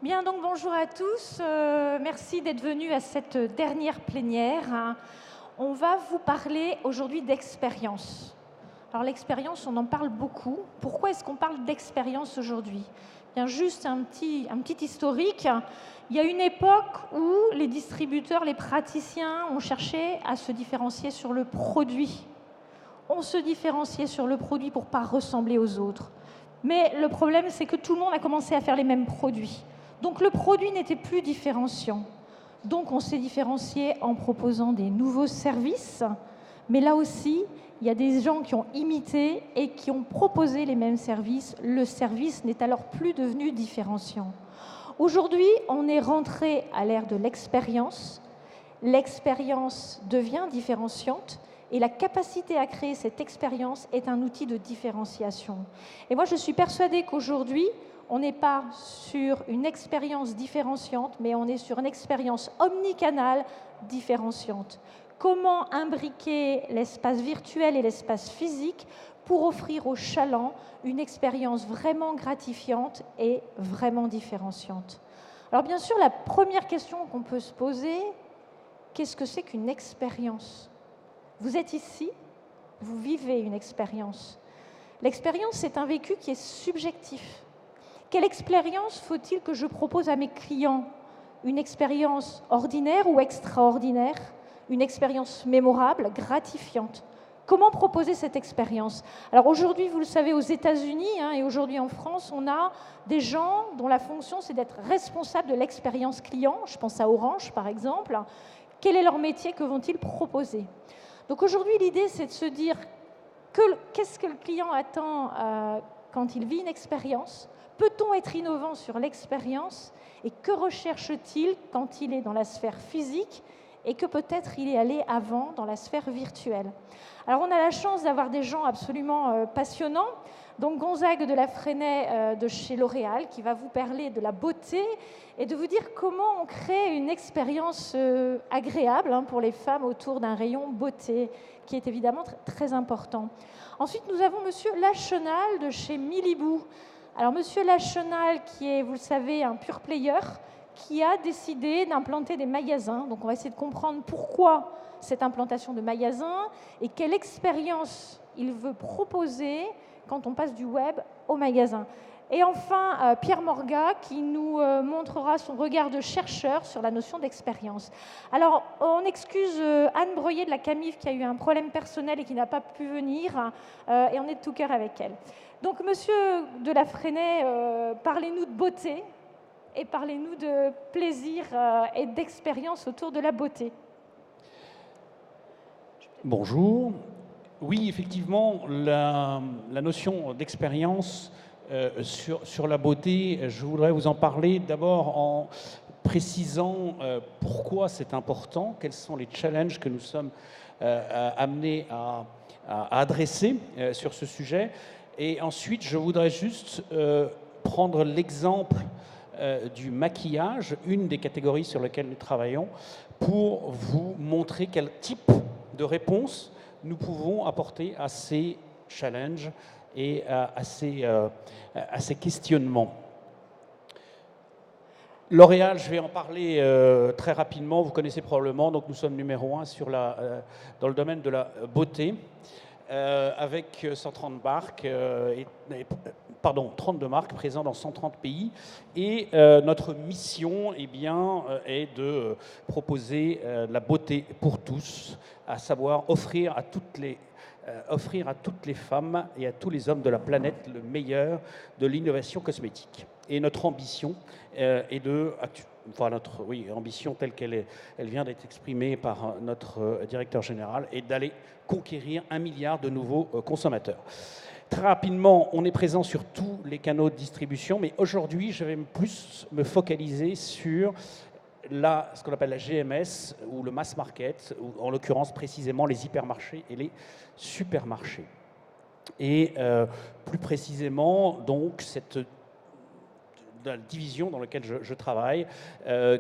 Bien, donc bonjour à tous. Merci d'être venus à cette dernière plénière. On va vous parler aujourd'hui d'expérience. Alors l'expérience, on en parle beaucoup. Pourquoi est-ce qu'on parle d'expérience aujourd'hui? Bien, juste un petit historique. Il y a une époque où les distributeurs, les praticiens ont cherché à se différencier sur le produit. On se différenciait sur le produit pour ne pas ressembler aux autres. Mais le problème, c'est que tout le monde a commencé à faire les mêmes produits. Donc le produit n'était plus différenciant. Donc on s'est différencié en proposant des nouveaux services. Mais là aussi, il y a des gens qui ont imité et qui ont proposé les mêmes services. Le service n'est alors plus devenu différenciant. Aujourd'hui, on est rentré à l'ère de l'expérience. L'expérience devient différenciante. Et la capacité à créer cette expérience est un outil de différenciation. Et moi, je suis persuadée qu'aujourd'hui, on n'est pas sur une expérience différenciante, mais on est sur une expérience omnicanale différenciante. Comment imbriquer l'espace virtuel et l'espace physique pour offrir aux chalands une expérience vraiment gratifiante et vraiment différenciante? Alors bien sûr, la première question qu'on peut se poser, qu'est-ce que c'est qu'une expérience? Vous êtes ici, vous vivez une expérience. L'expérience, c'est un vécu qui est subjectif. Quelle expérience faut-il que je propose à mes clients? Une expérience ordinaire ou extraordinaire? Une expérience mémorable, gratifiante? Comment proposer cette expérience? Alors aujourd'hui, vous le savez, aux États-Unis et aujourd'hui en France, on a des gens dont la fonction, c'est d'être responsable de l'expérience client. Je pense à Orange, par exemple. Quel est leur métier? Que vont-ils proposer? Donc aujourd'hui, l'idée, c'est de se dire qu'est-ce que le client attend quand il vit une expérience? Peut-on être innovant sur l'expérience? Et que recherche-t-il quand il est dans la sphère physique et que peut-être il est allé avant dans la sphère virtuelle? Alors on a la chance d'avoir des gens absolument passionnants. Donc Gonzague de la Freinet de chez L'Oréal qui va vous parler de la beauté et de vous dire comment on crée une expérience agréable pour les femmes autour d'un rayon beauté qui est évidemment très important. Ensuite, nous avons Monsieur Lachenal de chez Milibou. Alors Monsieur Lachenal qui est, vous le savez, un pure player qui a décidé d'implanter des magasins. Donc on va essayer de comprendre pourquoi cette implantation de magasins et quelle expérience il veut proposer quand on passe du web au magasin. Et enfin, Pierre Morga, qui nous montrera son regard de chercheur sur la notion d'expérience. Alors, on excuse Anne Breuillet de la Camif, qui a eu un problème personnel et qui n'a pas pu venir, et on est de tout cœur avec elle. Donc, monsieur de la Freinet, parlez-nous de beauté, et parlez-nous de plaisir et d'expérience autour de la beauté. Bonjour. Oui, effectivement, la notion d'expérience sur la beauté, je voudrais vous en parler d'abord en précisant pourquoi c'est important, quels sont les challenges que nous sommes amenés à adresser sur ce sujet. Et ensuite, je voudrais juste prendre l'exemple du maquillage, une des catégories sur lesquelles nous travaillons, pour vous montrer quel type de réponse nous pouvons apporter à ces challenges et à ces questionnements. L'Oréal, je vais en parler très rapidement, vous connaissez probablement, donc nous sommes numéro 1 dans le domaine de la beauté, avec 130 marques, 32 marques présentes dans 130 pays. Et notre mission est de proposer la beauté pour tous, à savoir offrir à toutes les femmes et à tous les hommes de la planète le meilleur de l'innovation cosmétique. Et notre ambition est notre ambition telle qu'elle vient d'être exprimée par notre directeur général, est d'aller conquérir 1 milliard de nouveaux consommateurs. Très rapidement, on est présent sur tous les canaux de distribution, mais aujourd'hui, je vais plus me focaliser sur ce qu'on appelle la GMS ou le mass market, ou en l'occurrence précisément les hypermarchés et les supermarchés. Et plus précisément, donc, cette de la division dans laquelle je travaille,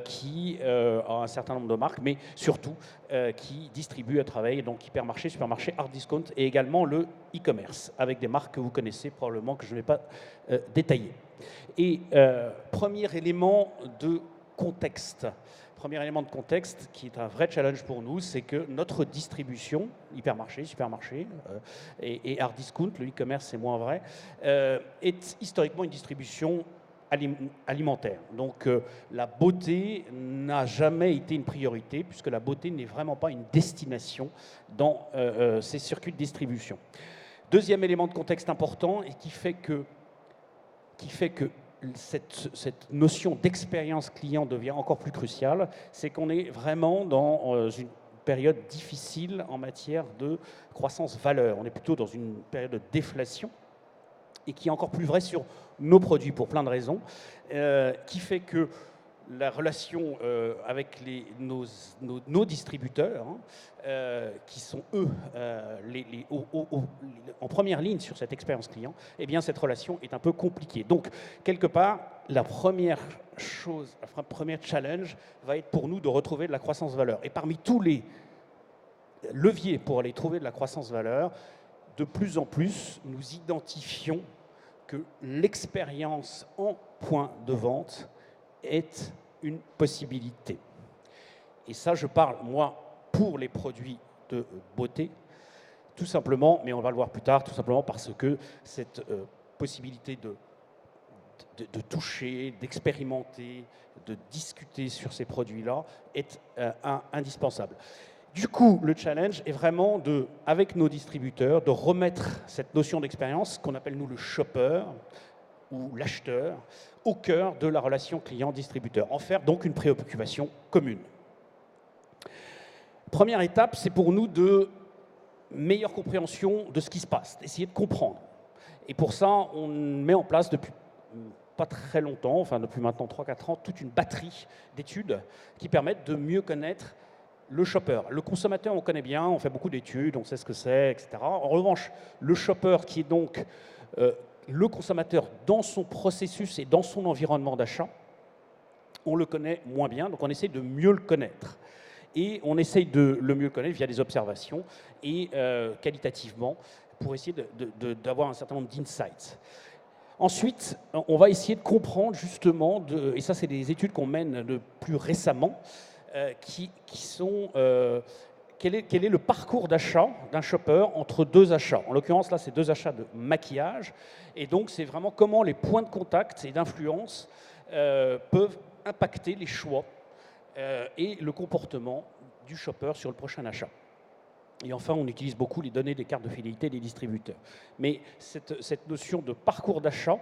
qui a un certain nombre de marques, mais surtout qui distribue à travers donc hypermarché, supermarché, hard discount et également le e-commerce, avec des marques que vous connaissez probablement, que je ne vais pas détailler. Et premier élément de contexte. Premier élément de contexte qui est un vrai challenge pour nous, c'est que notre distribution, hypermarché, supermarché et hard discount, le e-commerce c'est moins vrai, est historiquement une distribution alimentaire. Donc la beauté n'a jamais été une priorité puisque la beauté n'est vraiment pas une destination dans ces circuits de distribution. Deuxième élément de contexte important et qui fait que cette notion d'expérience client devient encore plus cruciale, c'est qu'on est vraiment dans une période difficile en matière de croissance-valeur. On est plutôt dans une période de déflation et qui est encore plus vrai sur nos produits pour plein de raisons, qui fait que la relation avec nos distributeurs, qui sont eux en première ligne sur cette expérience client, eh bien cette relation est un peu compliquée. Donc quelque part, la première chose, le premier challenge va être pour nous de retrouver de la croissance-valeur. Et parmi tous les leviers pour aller trouver de la croissance-valeur, de plus en plus, nous identifions que l'expérience en point de vente est une possibilité. Et ça, je parle, moi, pour les produits de beauté, tout simplement, mais on va le voir plus tard, tout simplement parce que cette possibilité de toucher, d'expérimenter, de discuter sur ces produits-là est indispensable. Du coup, le challenge est vraiment, avec nos distributeurs, de remettre cette notion d'expérience, qu'on appelle nous le shopper, ou l'acheteur, au cœur de la relation client-distributeur. En faire donc une préoccupation commune. Première étape, c'est pour nous de meilleure compréhension de ce qui se passe, d'essayer de comprendre. Et pour ça, on met en place depuis pas très longtemps, enfin depuis maintenant 3-4 ans, toute une batterie d'études qui permettent de mieux connaître le shopper. Le consommateur, on connaît bien, on fait beaucoup d'études, on sait ce que c'est, etc. En revanche, le shopper, qui est donc le consommateur dans son processus et dans son environnement d'achat, on le connaît moins bien, donc on essaie de mieux le connaître. Et on essaye de le mieux connaître via des observations et qualitativement pour essayer d'avoir un certain nombre d'insights. Ensuite, on va essayer de comprendre justement, et ça c'est des études qu'on mène de plus récemment, qui sont... Quel est le parcours d'achat d'un shopper entre deux achats? En l'occurrence, là, c'est deux achats de maquillage. Et donc, c'est vraiment comment les points de contact et d'influence peuvent impacter les choix et le comportement du shopper sur le prochain achat. Et enfin, on utilise beaucoup les données des cartes de fidélité des distributeurs. Mais cette notion de parcours d'achat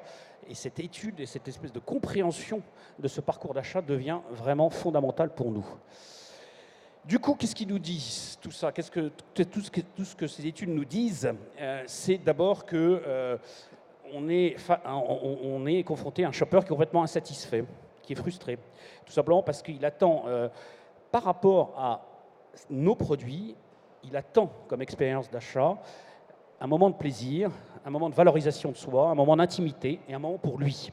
et cette étude et cette espèce de compréhension de ce parcours d'achat devient vraiment fondamentale pour nous. Du coup, qu'est-ce qu'ils nous disent, tout ça? Tout ce que ces études nous disent, c'est d'abord qu'on est confronté à un shopper qui est complètement insatisfait, qui est frustré. Tout simplement parce qu'il attend, par rapport à nos produits, il attend comme expérience d'achat un moment de plaisir, un moment de valorisation de soi, un moment d'intimité et un moment pour lui.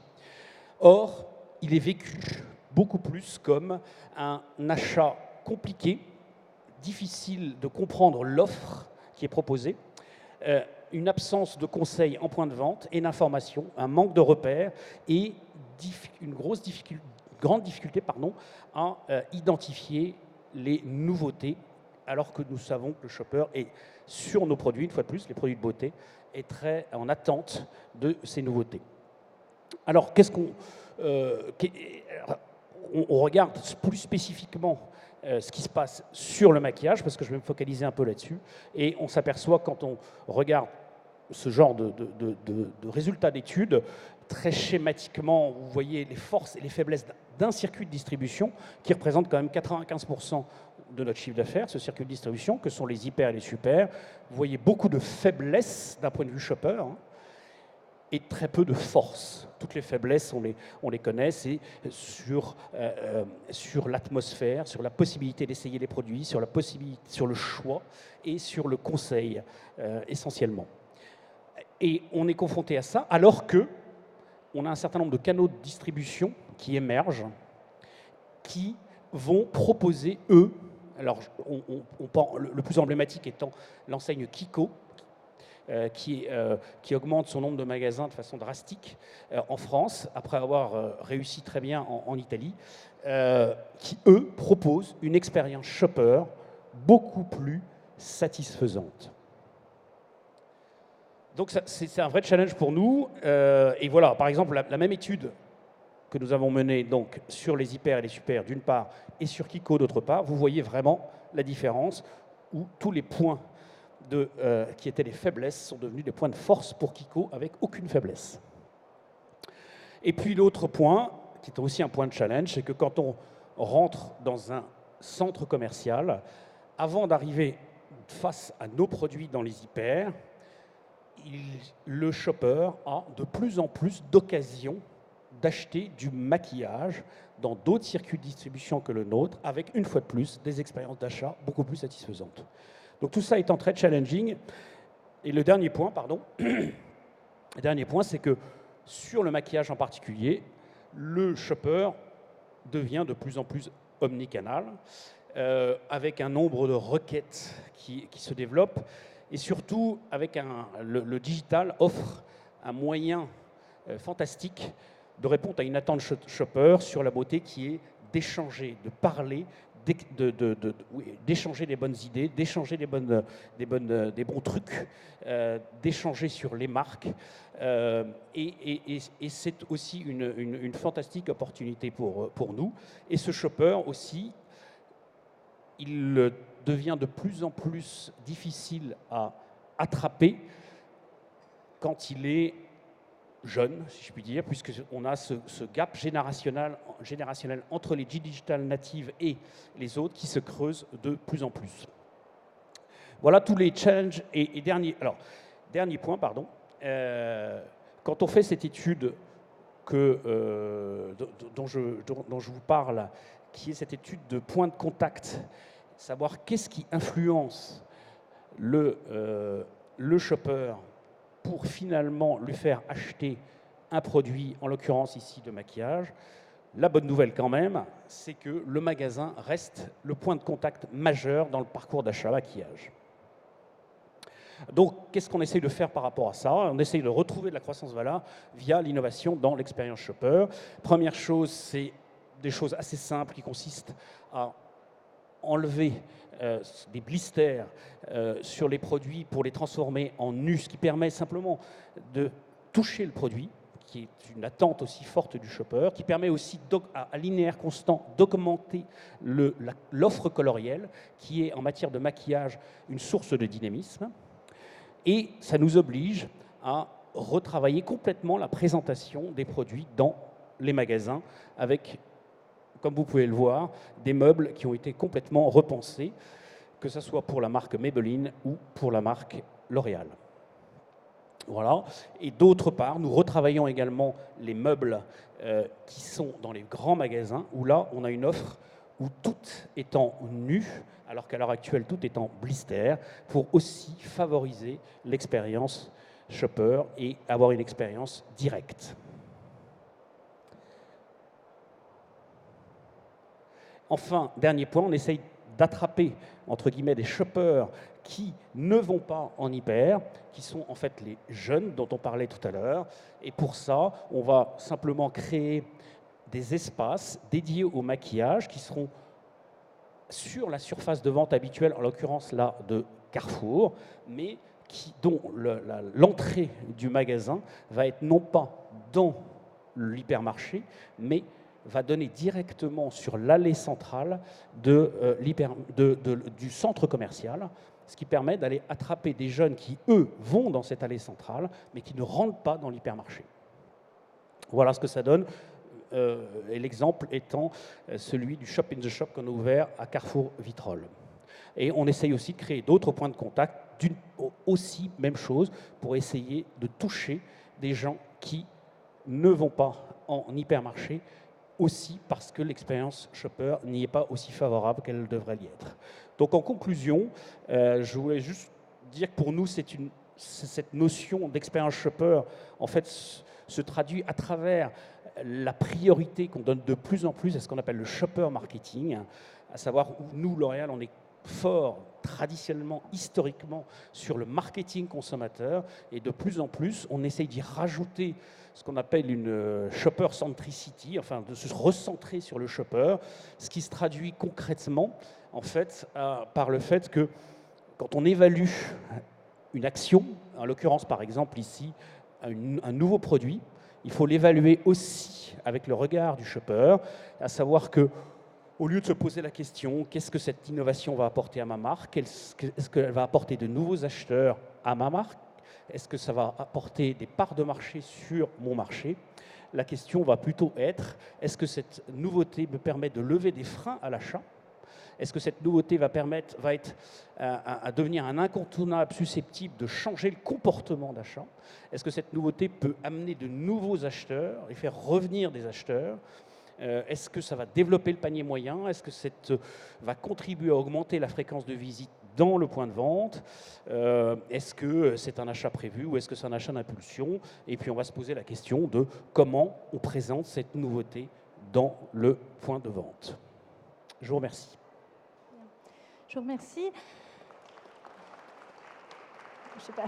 Or, il est vécu beaucoup plus comme un achat compliqué, difficile de comprendre l'offre qui est proposée, une absence de conseils en point de vente et d'information, un manque de repères et une grande difficulté à identifier les nouveautés, alors que nous savons que le shopper est sur nos produits, une fois de plus, les produits de beauté, est très en attente de ces nouveautés. Alors, on regarde plus spécifiquement ce qui se passe sur le maquillage, parce que je vais me focaliser un peu là-dessus, et on s'aperçoit quand on regarde ce genre de résultats d'études, très schématiquement, vous voyez les forces et les faiblesses d'un circuit de distribution qui représente quand même 95% de notre chiffre d'affaires, ce circuit de distribution, que sont les hyper et les super. Vous voyez beaucoup de faiblesses d'un point de vue shopper, et très peu de force. Toutes les faiblesses, on les connaît, c'est sur l'atmosphère, sur la possibilité d'essayer les produits, sur le choix et sur le conseil, essentiellement. Et on est confronté à ça, alors que on a un certain nombre de canaux de distribution qui émergent, qui vont proposer, eux, alors le plus emblématique étant l'enseigne Kiko, qui augmente son nombre de magasins de façon drastique en France, après avoir réussi très bien en Italie, qui, eux, proposent une expérience shopper beaucoup plus satisfaisante. Donc c'est un vrai challenge pour nous. Et voilà, par exemple, la même étude que nous avons menée donc, sur les hyper et les super d'une part, et sur Kiko d'autre part, vous voyez vraiment la différence où tous les points qui étaient les faiblesses sont devenus des points de force pour Kiko avec aucune faiblesse. Et puis l'autre point, qui est aussi un point de challenge, c'est que quand on rentre dans un centre commercial, avant d'arriver face à nos produits dans les hyper, le shopper a de plus en plus d'occasions d'acheter du maquillage dans d'autres circuits de distribution que le nôtre, avec une fois de plus des expériences d'achat beaucoup plus satisfaisantes. Donc tout ça étant très challenging. Et le dernier point, c'est que sur le maquillage en particulier, le shopper devient de plus en plus omnicanal, avec un nombre de requêtes qui se développent, et surtout avec le digital offre un moyen fantastique de répondre à une attente shopper sur la beauté qui est d'échanger, de parler, d'échanger des bonnes idées, d'échanger des bons trucs, d'échanger sur les marques. Et c'est aussi une fantastique opportunité pour nous. Et ce shopper aussi, il devient de plus en plus difficile à attraper quand il est jeune, si je puis dire, puisqu'on a ce gap générationnel entre les digital natives et les autres qui se creuse de plus en plus. Voilà tous les challenges. Et dernier point, pardon. Quand on fait cette étude dont je vous parle, qui est cette étude de point de contact, savoir qu'est-ce qui influence le shopper pour finalement lui faire acheter un produit, en l'occurrence ici de maquillage. La bonne nouvelle quand même, c'est que le magasin reste le point de contact majeur dans le parcours d'achat maquillage. Donc, qu'est-ce qu'on essaye de faire par rapport à ça? On essaye de retrouver de la croissance valeur via l'innovation dans l'expérience shopper. Première chose, c'est des choses assez simples qui consistent à enlever des blisters sur les produits pour les transformer en nus, ce qui permet simplement de toucher le produit, qui est une attente aussi forte du shopper, qui permet aussi à linéaire constant d'augmenter l'offre colorielle, qui est en matière de maquillage une source de dynamisme. Et ça nous oblige à retravailler complètement la présentation des produits dans les magasins avec, comme vous pouvez le voir, des meubles qui ont été complètement repensés, que ce soit pour la marque Maybelline ou pour la marque L'Oréal. Voilà. Et d'autre part, nous retravaillons également les meubles qui sont dans les grands magasins, où là, on a une offre où tout est en nu, alors qu'à l'heure actuelle, tout est en blister, pour aussi favoriser l'expérience shopper et avoir une expérience directe. Enfin, dernier point, on essaye d'attraper, entre guillemets, des shoppers qui ne vont pas en hyper, qui sont en fait les jeunes dont on parlait tout à l'heure. Et pour ça, on va simplement créer des espaces dédiés au maquillage qui seront sur la surface de vente habituelle, en l'occurrence là de Carrefour, mais dont l'entrée du magasin va être non pas dans l'hypermarché, mais va donner directement sur l'allée centrale du centre commercial, ce qui permet d'aller attraper des jeunes qui, eux, vont dans cette allée centrale, mais qui ne rentrent pas dans l'hypermarché. Voilà ce que ça donne, et l'exemple étant celui du Shop in the Shop qu'on a ouvert à Carrefour Vitrolles. Et on essaye aussi de créer d'autres points de contact, aussi même chose, pour essayer de toucher des gens qui ne vont pas en hypermarché, aussi parce que l'expérience shopper n'y est pas aussi favorable qu'elle devrait y être. Donc en conclusion, je voulais juste dire que pour nous, cette notion d'expérience shopper, en fait, se traduit à travers la priorité qu'on donne de plus en plus à ce qu'on appelle le shopper marketing, à savoir où nous, L'Oréal, on est fort traditionnellement, historiquement, sur le marketing consommateur, et de plus en plus, on essaye d'y rajouter ce qu'on appelle une shopper centricity, enfin de se recentrer sur le shopper, ce qui se traduit concrètement, en fait, par le fait que quand on évalue une action, en l'occurrence par exemple ici, un nouveau produit, il faut l'évaluer aussi avec le regard du shopper, à savoir que au lieu de se poser la question, qu'est-ce que cette innovation va apporter à ma marque? Est-ce qu'elle va apporter de nouveaux acheteurs à ma marque? Est-ce que ça va apporter des parts de marché sur mon marché? La question va plutôt être, est-ce que cette nouveauté me permet de lever des freins à l'achat? Est-ce que cette nouveauté va être à devenir un incontournable susceptible de changer le comportement d'achat? Est-ce que cette nouveauté peut amener de nouveaux acheteurs et faire revenir des acheteurs? Est-ce que ça va développer le panier moyen? Est-ce que ça va contribuer à augmenter la fréquence de visite dans le point de vente? Est-ce que c'est un achat prévu ou est-ce que c'est un achat d'impulsion? Et puis on va se poser la question de comment on présente cette nouveauté dans le point de vente. Je vous remercie. Je vous remercie. Je sais pas.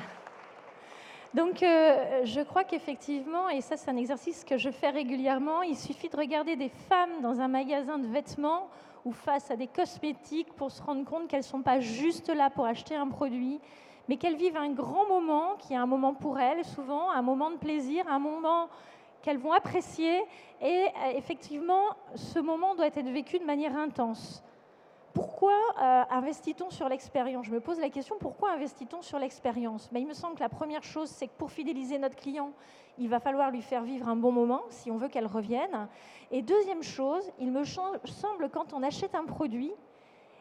Donc, je crois qu'effectivement, et ça c'est un exercice que je fais régulièrement, il suffit de regarder des femmes dans un magasin de vêtements ou face à des cosmétiques pour se rendre compte qu'elles ne sont pas juste là pour acheter un produit, mais qu'elles vivent un grand moment, qui est un moment pour elles, souvent un moment de plaisir, un moment qu'elles vont apprécier, et effectivement, ce moment doit être vécu de manière intense. Pourquoi investit-on sur l'expérience? Je me pose la question, pourquoi investit-on sur l'expérience? Il me semble que la première chose, c'est que pour fidéliser notre client, il va falloir lui faire vivre un bon moment si on veut qu'elle revienne. Et deuxième chose, il me semble quand on achète un produit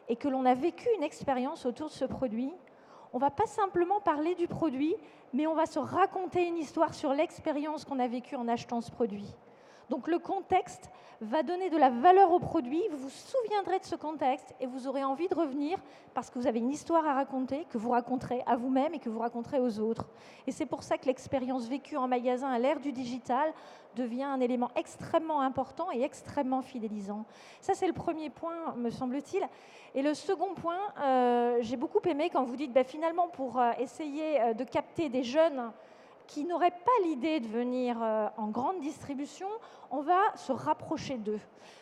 et que l'on a vécu une expérience autour de ce produit, on ne va pas simplement parler du produit, mais on va se raconter une histoire sur l'expérience qu'on a vécue en achetant ce produit. Donc le contexte va donner de la valeur au produit, vous vous souviendrez de ce contexte et vous aurez envie de revenir parce que vous avez une histoire à raconter, que vous raconterez à vous-même et que vous raconterez aux autres. Et c'est pour ça que l'expérience vécue en magasin à l'ère du digital devient un élément extrêmement important et extrêmement fidélisant. Ça, c'est le premier point, me semble-t-il. Et le second point, j'ai beaucoup aimé quand vous dites, finalement, pour essayer de capter des jeunes qui n'auraient pas l'idée de venir en grande distribution, on va se rapprocher d'eux.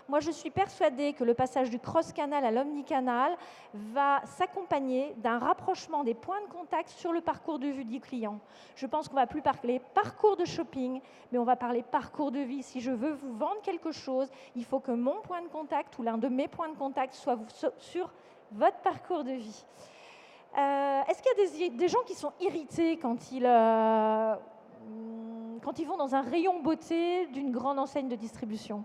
Moi, je suis persuadée que le passage du cross-canal à l'omnicanal va s'accompagner d'un rapprochement des points de contact sur le parcours de vue du client. Je pense qu'on ne va plus parler parcours de shopping, mais on va parler parcours de vie. Si je veux vous vendre quelque chose, il faut que mon point de contact ou l'un de mes points de contact soit sur votre parcours de vie. Est-ce qu'il y a des gens qui sont irrités quand ils vont dans un rayon beauté d'une grande enseigne de distribution?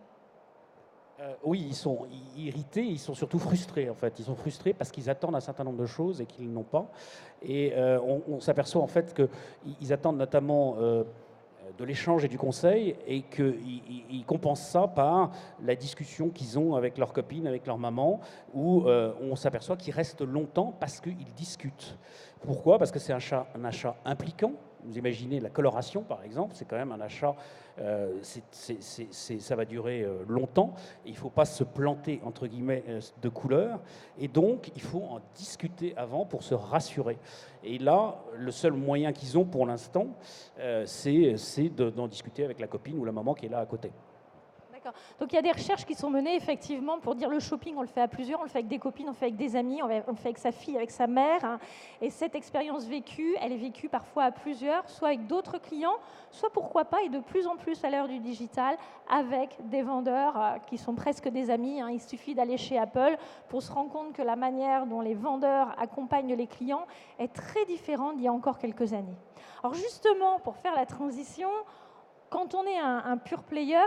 Oui, ils sont irrités, ils sont surtout frustrés en fait. Ils sont frustrés parce qu'ils attendent un certain nombre de choses et qu'ils n'ont pas. Et on s'aperçoit en fait qu'ils attendent notamment de l'échange et du conseil et qu'ils compensent ça par la discussion qu'ils ont avec leurs copines, avec leur maman, où on s'aperçoit qu'ils restent longtemps parce qu'ils discutent. Pourquoi? Parce que c'est un achat impliquant. Vous imaginez la coloration, par exemple, c'est quand même un achat, ça va durer longtemps. Et il ne faut pas se planter, entre guillemets, de couleurs. Et donc, il faut en discuter avant pour se rassurer. Et là, le seul moyen qu'ils ont pour l'instant, c'est d'en discuter avec la copine ou la maman qui est là à côté. D'accord. Donc il y a des recherches qui sont menées effectivement pour dire le shopping, on le fait à plusieurs, on le fait avec des copines, on le fait avec des amis, on le fait avec sa fille, avec sa mère. Hein. Et cette expérience vécue, elle est vécue parfois à plusieurs, soit avec d'autres clients, soit pourquoi pas, et de plus en plus à l'heure du digital, avec des vendeurs qui sont presque des amis. Hein. Il suffit d'aller chez Apple pour se rendre compte que la manière dont les vendeurs accompagnent les clients est très différente d'il y a encore quelques années. Alors justement, pour faire la transition, quand on est un pure player,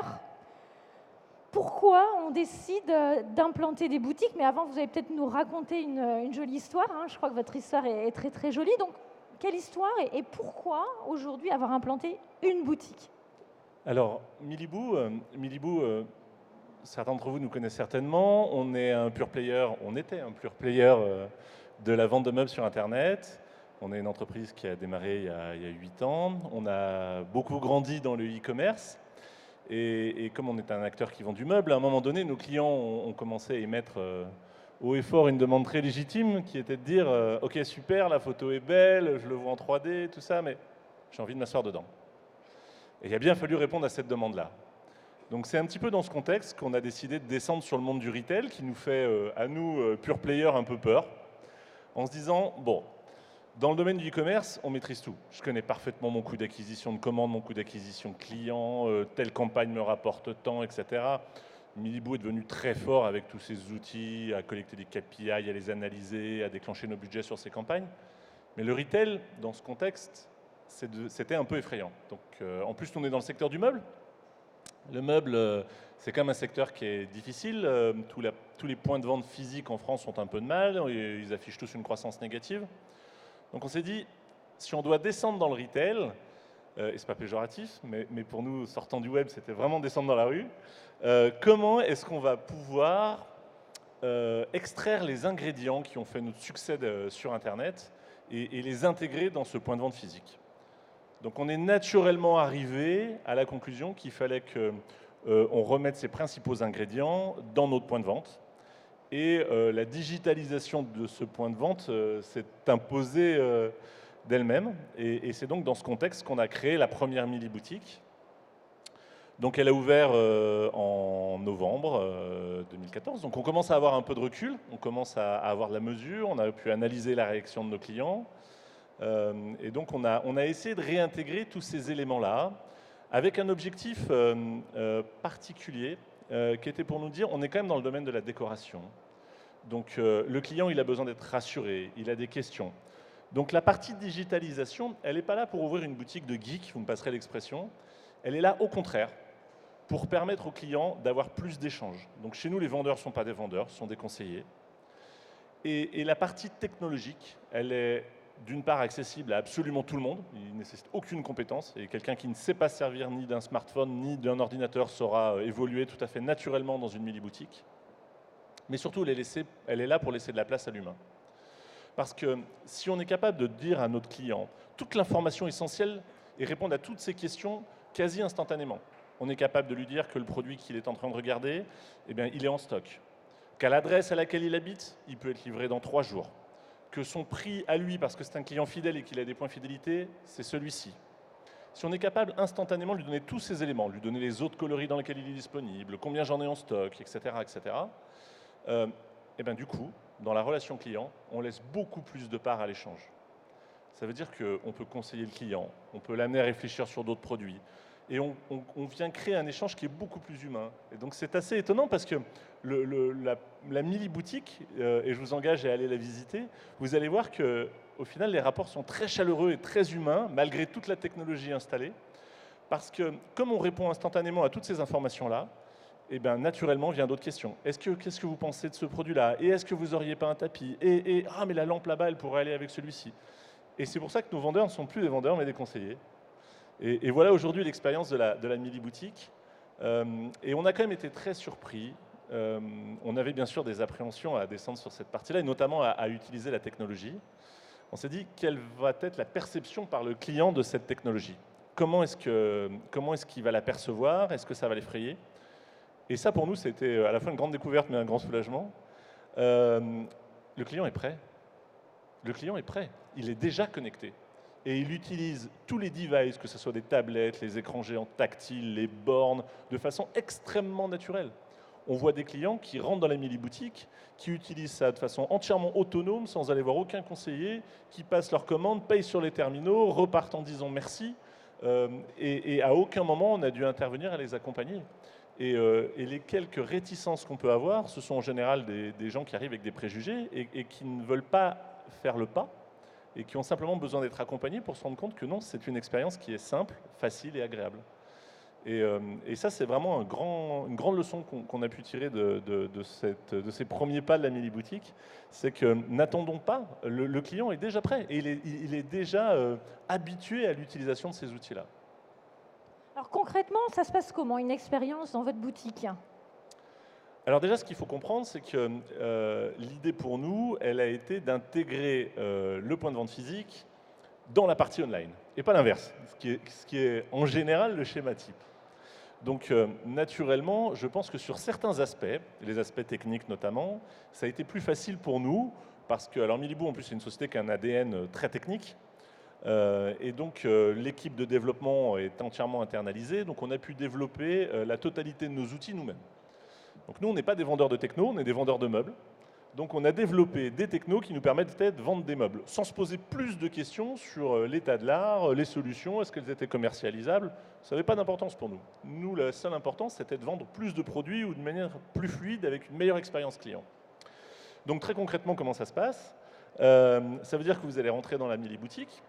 pourquoi on décide d'implanter des boutiques? Mais avant, vous allez peut-être nous raconter une jolie histoire. Hein. Je crois que votre histoire est très très jolie. Donc, quelle histoire et pourquoi aujourd'hui avoir implanté une boutique? Alors, Miliboo, certains d'entre vous nous connaissent certainement. On était un pure player de la vente de meubles sur Internet. On est une entreprise qui a démarré il y a 8 ans. On a beaucoup grandi dans le e-commerce. Et comme on est un acteur qui vend du meuble, à un moment donné, nos clients ont commencé à émettre haut et fort une demande très légitime qui était de dire ok, super, la photo est belle, je le vois en 3D, tout ça, mais j'ai envie de m'asseoir dedans. Et il a bien fallu répondre à cette demande-là. Donc c'est un petit peu dans ce contexte qu'on a décidé de descendre sur le monde du retail qui nous fait, à nous, pure player, un peu peur, en se disant, bon, dans le domaine du e-commerce, on maîtrise tout. Je connais parfaitement mon coût d'acquisition de commande, mon coût d'acquisition client, telle campagne me rapporte tant, etc. Miliboo est devenu très fort avec tous ces outils, à collecter des KPI, à les analyser, à déclencher nos budgets sur ces campagnes. Mais le retail, dans ce contexte, c'était un peu effrayant. Donc, en plus, on est dans le secteur du meuble. Le meuble, c'est quand même un secteur qui est difficile. Tous les points de vente physiques en France ont un peu de mal. Ils affichent tous une croissance négative. Donc on s'est dit, si on doit descendre dans le retail, et c'est pas péjoratif, mais pour nous, sortant du web, c'était vraiment descendre dans la rue, comment est-ce qu'on va pouvoir extraire les ingrédients qui ont fait notre succès sur Internet et les intégrer dans ce point de vente physique. Donc on est naturellement arrivé à la conclusion qu'il fallait qu'on remette ces principaux ingrédients dans notre point de vente. Et la digitalisation de ce point de vente s'est imposée d'elle-même. Et c'est donc dans ce contexte qu'on a créé la première Miliboutique. Donc elle a ouvert en novembre 2014. Donc on commence à avoir un peu de recul, on commence à avoir de la mesure, on a pu analyser la réaction de nos clients. Et donc on a essayé de réintégrer tous ces éléments-là avec un objectif particulier qui était pour nous dire on est quand même dans le domaine de la décoration. Donc le client, il a besoin d'être rassuré, il a des questions. Donc la partie digitalisation, elle n'est pas là pour ouvrir une boutique de geek, vous me passerez l'expression. Elle est là au contraire pour permettre aux clients d'avoir plus d'échanges. Donc chez nous, les vendeurs ne sont pas des vendeurs, ce sont des conseillers. Et la partie technologique, elle est d'une part accessible à absolument tout le monde, il ne nécessite aucune compétence, et quelqu'un qui ne sait pas servir ni d'un smartphone ni d'un ordinateur saura évoluer tout à fait naturellement dans une Miliboutique. Mais surtout, elle est là pour laisser de la place à l'humain. Parce que si on est capable de dire à notre client toute l'information essentielle et répondre à toutes ces questions quasi instantanément, on est capable de lui dire que le produit qu'il est en train de regarder, eh bien, il est en stock, qu'à l'adresse à laquelle il habite, il peut être livré dans 3 jours, que son prix à lui, parce que c'est un client fidèle et qu'il a des points de fidélité, c'est celui-ci. Si on est capable instantanément de lui donner tous ces éléments, lui donner les autres coloris dans lesquels il est disponible, combien j'en ai en stock, etc., et bien du coup, dans la relation client, on laisse beaucoup plus de part à l'échange. Ça veut dire qu'on peut conseiller le client, on peut l'amener à réfléchir sur d'autres produits, et on vient créer un échange qui est beaucoup plus humain. Et donc c'est assez étonnant parce que la Miliboutique, et je vous engage à aller la visiter, vous allez voir qu'au final, les rapports sont très chaleureux et très humains, malgré toute la technologie installée, parce que comme on répond instantanément à toutes ces informations-là, et bien, naturellement, vient d'autres questions. Qu'est-ce que vous pensez de ce produit-là? Et est-ce que vous n'auriez pas un tapis? Ah, mais la lampe là-bas, elle pourrait aller avec celui-ci. Et c'est pour ça que nos vendeurs ne sont plus des vendeurs, mais des conseillers. Et voilà aujourd'hui l'expérience de la Miliboutique. Et on a quand même été très surpris. On avait bien sûr des appréhensions à descendre sur cette partie-là, et notamment à utiliser la technologie. On s'est dit, quelle va être la perception par le client de cette technologie? Comment est-ce qu'il va la percevoir? Est-ce que ça va l'effrayer? Et ça, pour nous, c'était à la fois une grande découverte, mais un grand soulagement. Le client est prêt. Le client est prêt. Il est déjà connecté. Et il utilise tous les devices, que ce soit des tablettes, les écrans géants tactiles, les bornes, de façon extrêmement naturelle. On voit des clients qui rentrent dans la Miliboutique, qui utilisent ça de façon entièrement autonome, sans aller voir aucun conseiller, qui passent leurs commandes, payent sur les terminaux, repartent en disant merci. Et à aucun moment, on a dû intervenir à les accompagner. Et les quelques réticences qu'on peut avoir, ce sont en général des gens qui arrivent avec des préjugés et qui ne veulent pas faire le pas et qui ont simplement besoin d'être accompagnés pour se rendre compte que non, c'est une expérience qui est simple, facile et agréable. Et ça, c'est vraiment une grande leçon qu'on a pu tirer de ces premiers pas de la Miliboutique, c'est que n'attendons pas, le client est déjà prêt et il est déjà habitué à l'utilisation de ces outils-là. Alors concrètement, ça se passe comment, une expérience dans votre boutique? Alors déjà, ce qu'il faut comprendre, c'est que l'idée pour nous, elle a été d'intégrer le point de vente physique dans la partie online, et pas l'inverse, ce qui est en général le schéma type. Donc naturellement, je pense que sur certains aspects, les aspects techniques notamment, ça a été plus facile pour nous, parce que, alors Miliboo en plus c'est une société qui a un ADN très technique, et donc l'équipe de développement est entièrement internalisée, donc on a pu développer la totalité de nos outils nous-mêmes. Donc nous, on n'est pas des vendeurs de techno, on est des vendeurs de meubles. Donc on a développé des technos qui nous permettent de vendre des meubles, sans se poser plus de questions sur l'état de l'art, les solutions, est-ce qu'elles étaient commercialisables. Ça n'avait pas d'importance pour nous. Nous, la seule importance, c'était de vendre plus de produits ou de manière plus fluide, avec une meilleure expérience client. Donc très concrètement, comment ça se passe? Ça veut dire que vous allez rentrer dans la Miliboutique.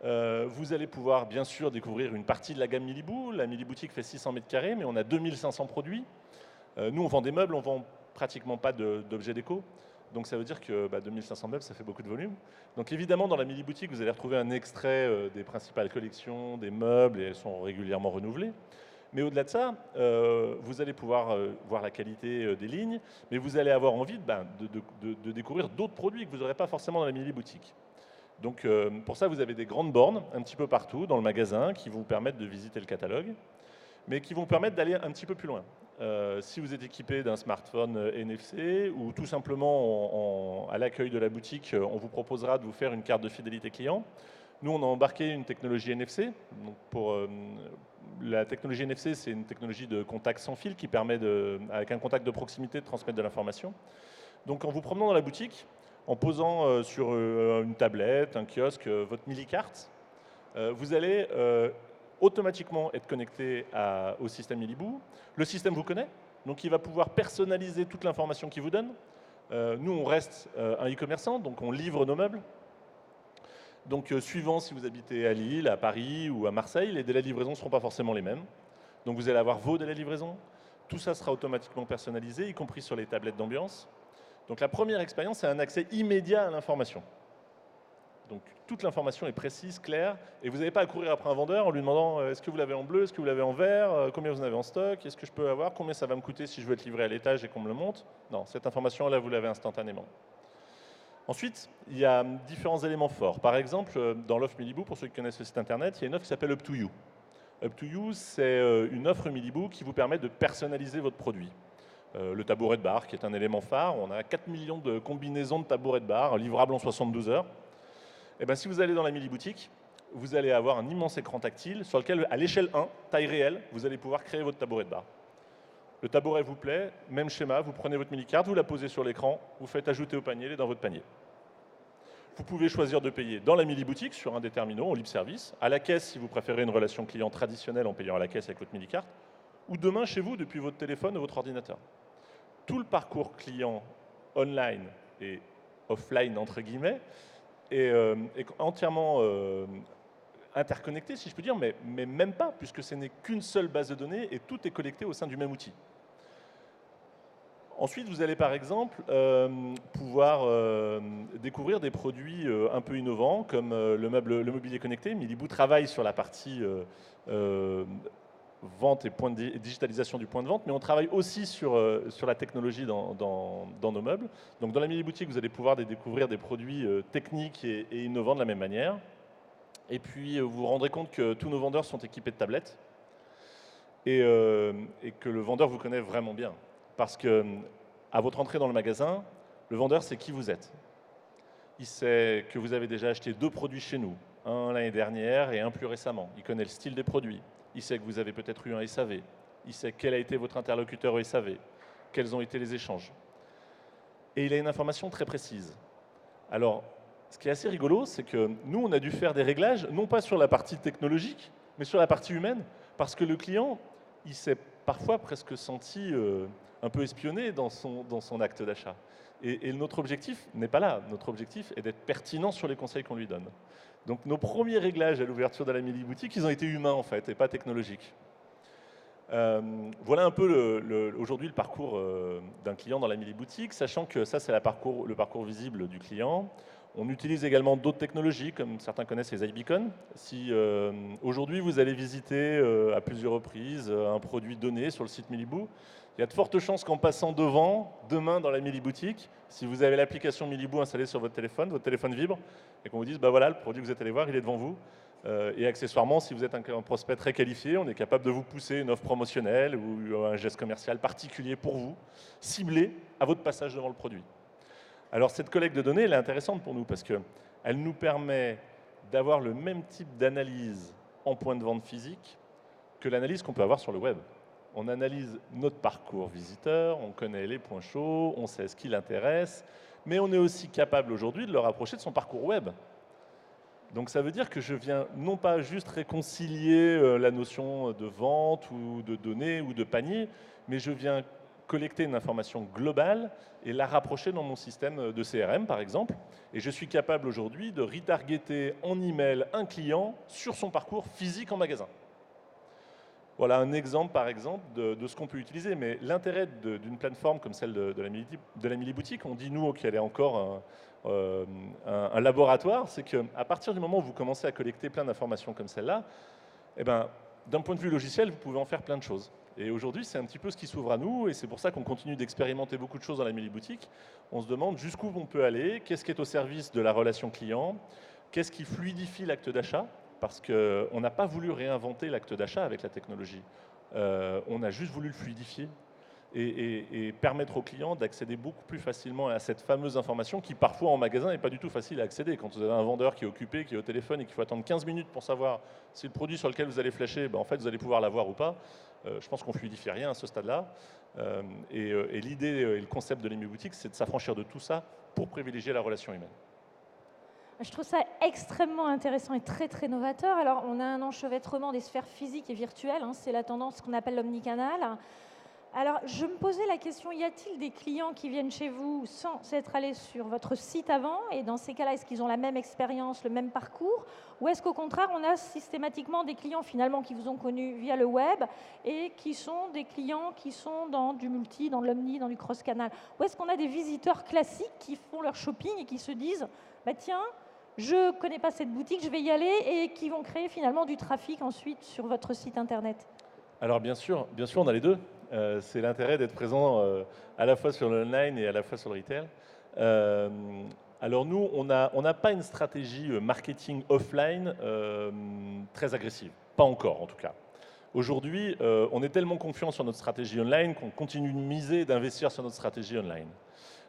Vous allez pouvoir, bien sûr, découvrir une partie de la gamme Miliboo. La Miliboutique fait 600 mètres carrés, mais on a 2500 produits. Nous, on vend des meubles, on vend pratiquement pas d'objets déco. Donc ça veut dire que 2500 meubles, ça fait beaucoup de volume. Donc évidemment, dans la Miliboutique, vous allez retrouver un extrait des principales collections, des meubles, et elles sont régulièrement renouvelées. Mais au-delà de ça, vous allez pouvoir voir la qualité des lignes, mais vous allez avoir envie de découvrir d'autres produits que vous n'aurez pas forcément dans la Miliboutique. Donc pour ça, vous avez des grandes bornes un petit peu partout dans le magasin qui vous permettent de visiter le catalogue, mais qui vont permettre d'aller un petit peu plus loin. Si vous êtes équipé d'un smartphone NFC ou tout simplement à l'accueil de la boutique, on vous proposera de vous faire une carte de fidélité client. Nous, on a embarqué une technologie NFC. Donc la technologie NFC, c'est une technologie de contact sans fil qui permet, avec un contact de proximité, de transmettre de l'information. Donc en vous promenant dans la boutique, en posant sur une tablette, un kiosque, votre Milicarte, vous allez automatiquement être connecté au système Miliboo. Le système vous connaît, donc il va pouvoir personnaliser toute l'information qu'il vous donne. Nous, on reste un e-commerçant, donc on livre nos meubles. Donc suivant si vous habitez à Lille, à Paris ou à Marseille, les délais de livraison ne seront pas forcément les mêmes. Donc vous allez avoir vos délais de livraison. Tout ça sera automatiquement personnalisé, y compris sur les tablettes d'ambiance. Donc la première expérience, c'est un accès immédiat à l'information. Donc toute l'information est précise, claire, et vous n'avez pas à courir après un vendeur en lui demandant est-ce que vous l'avez en bleu, est-ce que vous l'avez en vert, combien vous en avez en stock, est-ce que je peux avoir, combien ça va me coûter si je veux être livré à l'étage et qu'on me le monte. Non, cette information-là, vous l'avez instantanément. Ensuite, il y a différents éléments forts. Par exemple, dans l'offre Miliboo, pour ceux qui connaissent le site internet, il y a une offre qui s'appelle Up to You. Up to You, c'est une offre Miliboo qui vous permet de personnaliser votre produit. Le tabouret de bar, qui est un élément phare. On a 4 millions de combinaisons de tabourets de bar, livrables en 72 heures. Et bien, si vous allez dans la Miliboutique, vous allez avoir un immense écran tactile sur lequel, à l'échelle 1, taille réelle, vous allez pouvoir créer votre tabouret de bar. Le tabouret vous plaît, même schéma, vous prenez votre Milicarte, vous la posez sur l'écran, vous faites ajouter au panier, elle est dans votre panier. Vous pouvez choisir de payer dans la Miliboutique sur un des terminaux en libre service, à la caisse si vous préférez une relation client traditionnelle en payant à la caisse avec votre Milicarte, ou demain chez vous depuis votre téléphone ou votre ordinateur. Tout le parcours client online et offline, entre guillemets, est entièrement interconnecté, si je peux dire, mais même pas, puisque ce n'est qu'une seule base de données et tout est collecté au sein du même outil. Ensuite, vous allez par exemple pouvoir découvrir des produits un peu innovants, comme le mobilier connecté. Miliboo travaille sur la partie vente et digitalisation du point de vente, mais on travaille aussi sur la technologie dans nos meubles. Donc dans la Miliboutique, vous allez pouvoir découvrir des produits techniques et innovants de la même manière. Et puis vous vous rendrez compte que tous nos vendeurs sont équipés de tablettes et que le vendeur vous connaît vraiment bien. Parce que à votre entrée dans le magasin, le vendeur sait qui vous êtes. Il sait que vous avez déjà acheté 2 produits chez nous, un l'année dernière et un plus récemment. Il connaît le style des produits. Il sait que vous avez peut-être eu un SAV. Il sait quel a été votre interlocuteur au SAV, quels ont été les échanges. Et il a une information très précise. Alors, ce qui est assez rigolo, c'est que nous, on a dû faire des réglages, non pas sur la partie technologique, mais sur la partie humaine, parce que le client, il s'est parfois presque senti un peu espionné dans son acte d'achat. Et notre objectif n'est pas là. Notre objectif est d'être pertinent sur les conseils qu'on lui donne. Donc nos premiers réglages à l'ouverture de la Miliboutique, ils ont été humains en fait, et pas technologiques. Voilà un peu aujourd'hui le parcours d'un client dans la Miliboutique, sachant que ça c'est le parcours visible du client. On utilise également d'autres technologies, comme certains connaissent les iBeacon. Si aujourd'hui vous allez visiter à plusieurs reprises un produit donné sur le site Miliboo, il y a de fortes chances qu'en passant devant, demain dans la Miliboutique, si vous avez l'application Miliboo installée sur votre téléphone vibre, et qu'on vous dise, bah voilà, le produit que vous êtes allé voir, il est devant vous. Et accessoirement, si vous êtes un prospect très qualifié, on est capable de vous pousser une offre promotionnelle ou un geste commercial particulier pour vous, ciblé à votre passage devant le produit. Alors cette collecte de données, elle est intéressante pour nous parce qu'elle nous permet d'avoir le même type d'analyse en point de vente physique que l'analyse qu'on peut avoir sur le web. On analyse notre parcours visiteur, on connaît les points chauds, on sait ce qui l'intéresse, mais on est aussi capable aujourd'hui de le rapprocher de son parcours web. Donc ça veut dire que je viens non pas juste réconcilier la notion de vente ou de données ou de panier, mais je viens collecter une information globale et la rapprocher dans mon système de CRM par exemple. Et je suis capable aujourd'hui de retargeter en email un client sur son parcours physique en magasin. Voilà un exemple par exemple de ce qu'on peut utiliser. Mais l'intérêt d'une plateforme comme celle de la Miliboutique, on dit nous qu'elle est encore un laboratoire, c'est qu'à partir du moment où vous commencez à collecter plein d'informations comme celle-là, eh ben, d'un point de vue logiciel, vous pouvez en faire plein de choses. Et aujourd'hui, c'est un petit peu ce qui s'ouvre à nous, et c'est pour ça qu'on continue d'expérimenter beaucoup de choses dans la Miliboutique. On se demande jusqu'où on peut aller, qu'est-ce qui est au service de la relation client, qu'est-ce qui fluidifie l'acte d'achat, parce qu'on n'a pas voulu réinventer l'acte d'achat avec la technologie. On a juste voulu le fluidifier. Et permettre aux clients d'accéder beaucoup plus facilement à cette fameuse information qui parfois en magasin n'est pas du tout facile à accéder. Quand vous avez un vendeur qui est occupé, qui est au téléphone et qu'il faut attendre 15 minutes pour savoir si le produit sur lequel vous allez flasher, ben en fait vous allez pouvoir l'avoir ou pas, je pense qu'on ne fluidifie rien à ce stade-là. Et l'idée et le concept de l'Emiboutique, c'est de s'affranchir de tout ça pour privilégier la relation humaine. Je trouve ça extrêmement intéressant et très très novateur. Alors on a un enchevêtrement des sphères physiques et virtuelles, hein, c'est la tendance qu'on appelle l'omnicanal. Alors, je me posais la question, y a-t-il des clients qui viennent chez vous sans être allés sur votre site avant? Et dans ces cas-là, est-ce qu'ils ont la même expérience, le même parcours? Ou est-ce qu'au contraire, on a systématiquement des clients finalement qui vous ont connu via le web et qui sont des clients qui sont dans du multi, dans de l'omni, dans du cross-canal? Ou est-ce qu'on a des visiteurs classiques qui font leur shopping et qui se disent, bah tiens, je ne connais pas cette boutique, je vais y aller, et qui vont créer finalement du trafic ensuite sur votre site internet? Alors bien sûr, on a les deux. C'est l'intérêt d'être présent à la fois sur l'online et à la fois sur le retail. Alors nous, on n'a pas une stratégie marketing offline très agressive. Pas encore, en tout cas. Aujourd'hui, on est tellement confiant sur notre stratégie online qu'on continue de miser, d'investir sur notre stratégie online.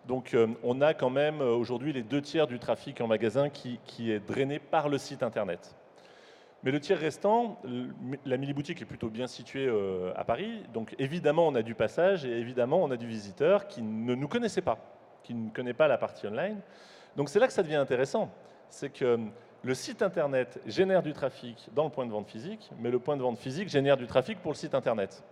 Donc on a quand même aujourd'hui les 2/3 du trafic en magasin qui est drainé par le site internet. Mais le tiers restant, la Miliboutique est plutôt bien située à Paris, donc évidemment on a du passage et évidemment on a du visiteur qui ne nous connaissait pas, qui ne connaît pas la partie online. Donc c'est là que ça devient intéressant, c'est que le site internet génère du trafic dans le point de vente physique, mais le point de vente physique génère du trafic pour le site internet.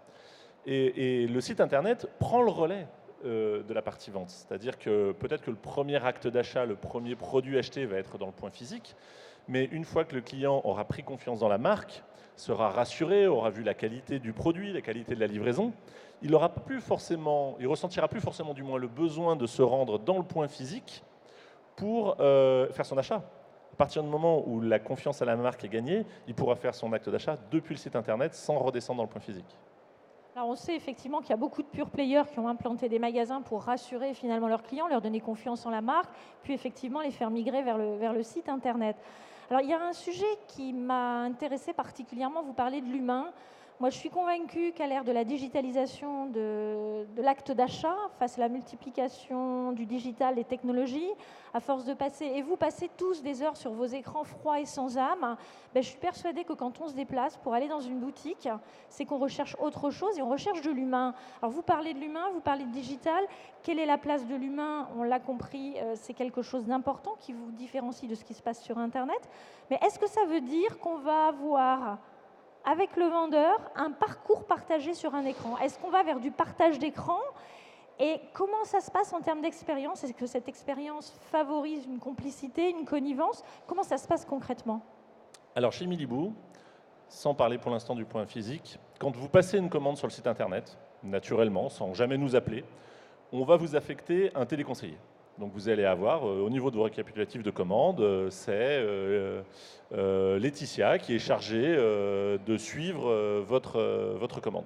Et le site internet prend le relais de la partie vente, c'est-à-dire que peut-être que le premier acte d'achat, le premier produit acheté va être dans le point physique, mais une fois que le client aura pris confiance dans la marque, sera rassuré, aura vu la qualité du produit, la qualité de la livraison, il ressentira plus forcément du moins le besoin de se rendre dans le point physique pour faire son achat. À partir du moment où la confiance à la marque est gagnée, il pourra faire son acte d'achat depuis le site internet sans redescendre dans le point physique. Alors on sait effectivement qu'il y a beaucoup de pure players qui ont implanté des magasins pour rassurer finalement leurs clients, leur donner confiance en la marque, puis effectivement les faire migrer vers le site internet. Alors il y a un sujet qui m'a intéressé particulièrement, vous parlez de l'humain. Moi je suis convaincue qu'à l'ère de la digitalisation de l'acte d'achat, face à la multiplication du digital, des technologies, à force de passer, et vous passez tous des heures sur vos écrans froids et sans âme, ben, je suis persuadée que quand on se déplace pour aller dans une boutique, c'est qu'on recherche autre chose et on recherche de l'humain. Alors vous parlez de l'humain, vous parlez de digital, quelle est la place de l'humain? On l'a compris, c'est quelque chose d'important qui vous différencie de ce qui se passe sur Internet. Mais est-ce que ça veut dire qu'on va avoir, avec le vendeur, un parcours partagé sur un écran? Est-ce qu'on va vers du partage d'écran? Et comment ça se passe en termes d'expérience? Est-ce que cette expérience favorise une complicité, une connivence? Comment ça se passe concrètement? Alors chez Miliboo, sans parler pour l'instant du point physique, quand vous passez une commande sur le site internet, naturellement, sans jamais nous appeler, on va vous affecter un téléconseiller. Donc vous allez avoir, au niveau de vos récapitulatifs de commandes, c'est Laetitia qui est chargée de suivre votre commande.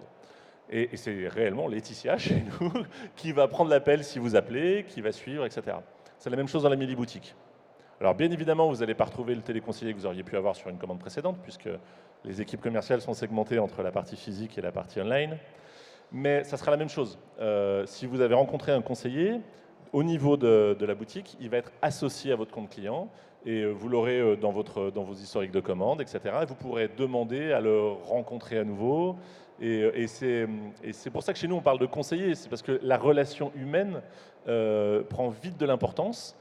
Et c'est réellement Laetitia chez nous qui va prendre l'appel si vous appelez, qui va suivre, etc. C'est la même chose dans la Mili-boutique. Alors bien évidemment, vous n'allez pas retrouver le téléconseiller que vous auriez pu avoir sur une commande précédente, puisque les équipes commerciales sont segmentées entre la partie physique et la partie online. Mais ça sera la même chose. Si vous avez rencontré un conseiller, au niveau de la boutique, il va être associé à votre compte client et vous l'aurez dans vos historiques de commandes, etc. Et vous pourrez demander à le rencontrer à nouveau. Et c'est pour ça que chez nous, on parle de conseiller. C'est parce que la relation humaine prend vite de l'importance,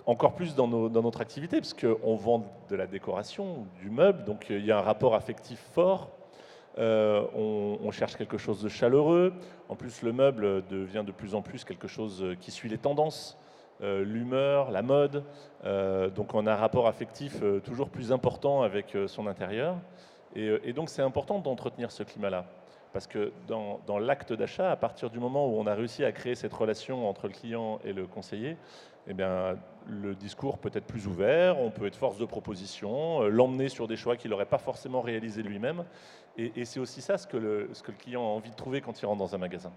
encore plus dans notre activité, parce qu'on vend de la décoration, du meuble, donc il y a un rapport affectif fort. On cherche quelque chose de chaleureux. En plus, le meuble devient de plus en plus quelque chose qui suit les tendances, l'humeur, la mode. Donc on a un rapport affectif toujours plus important avec son intérieur. Et donc c'est important d'entretenir ce climat-là. Parce que dans l'acte d'achat, à partir du moment où on a réussi à créer cette relation entre le client et le conseiller, eh bien, le discours peut être plus ouvert, on peut être force de proposition, l'emmener sur des choix qu'il n'aurait pas forcément réalisé lui-même. Et c'est aussi ça ce que le client a envie de trouver quand il rentre dans un magasin.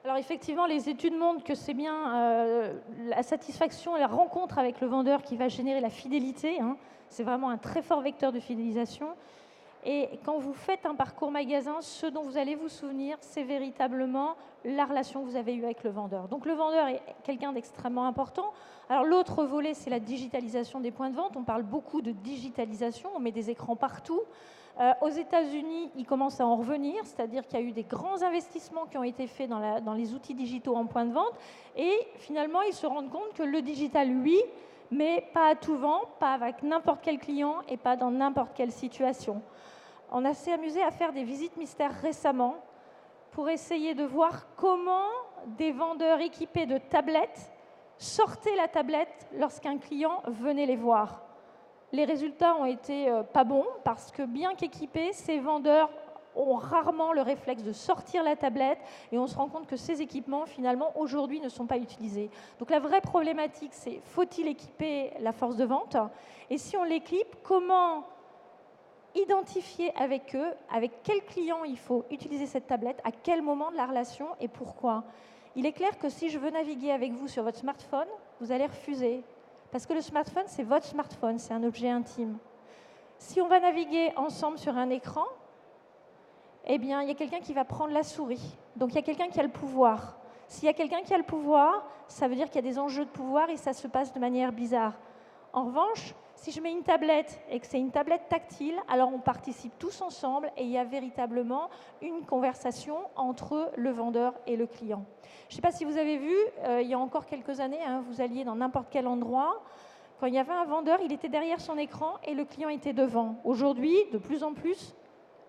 Alors effectivement, les études montrent que c'est bien la satisfaction et la rencontre avec le vendeur qui va générer la fidélité. Hein. C'est vraiment un très fort vecteur de fidélisation. Et quand vous faites un parcours magasin, ce dont vous allez vous souvenir, c'est véritablement la relation que vous avez eue avec le vendeur. Donc le vendeur est quelqu'un d'extrêmement important. Alors l'autre volet, c'est la digitalisation des points de vente. On parle beaucoup de digitalisation, on met des écrans partout. Aux États-Unis, ils commencent à en revenir, c'est-à-dire qu'il y a eu des grands investissements qui ont été faits dans les outils digitaux en point de vente. Et finalement, ils se rendent compte que le digital, oui, mais pas à tout vent, pas avec n'importe quel client et pas dans n'importe quelle situation. On s'est amusé à faire des visites mystères récemment pour essayer de voir comment des vendeurs équipés de tablettes sortaient la tablette lorsqu'un client venait les voir. Les résultats ont été pas bons parce que bien qu'équipés, ces vendeurs ont rarement le réflexe de sortir la tablette et on se rend compte que ces équipements, finalement, aujourd'hui ne sont pas utilisés. Donc la vraie problématique, c'est faut-il équiper la force de vente? Et si on l'équipe, comment identifier avec eux, avec quel client il faut utiliser cette tablette, à quel moment de la relation et pourquoi. Il est clair que si je veux naviguer avec vous sur votre smartphone, vous allez refuser. Parce que le smartphone, c'est votre smartphone, c'est un objet intime. Si on va naviguer ensemble sur un écran, eh bien, il y a quelqu'un qui va prendre la souris. Donc, il y a quelqu'un qui a le pouvoir. S'il y a quelqu'un qui a le pouvoir, ça veut dire qu'il y a des enjeux de pouvoir et ça se passe de manière bizarre. En revanche, si je mets une tablette et que c'est une tablette tactile, alors on participe tous ensemble et il y a véritablement une conversation entre le vendeur et le client. Je ne sais pas si vous avez vu, il y a encore quelques années, vous alliez dans n'importe quel endroit, quand il y avait un vendeur, il était derrière son écran et le client était devant. Aujourd'hui, de plus en plus,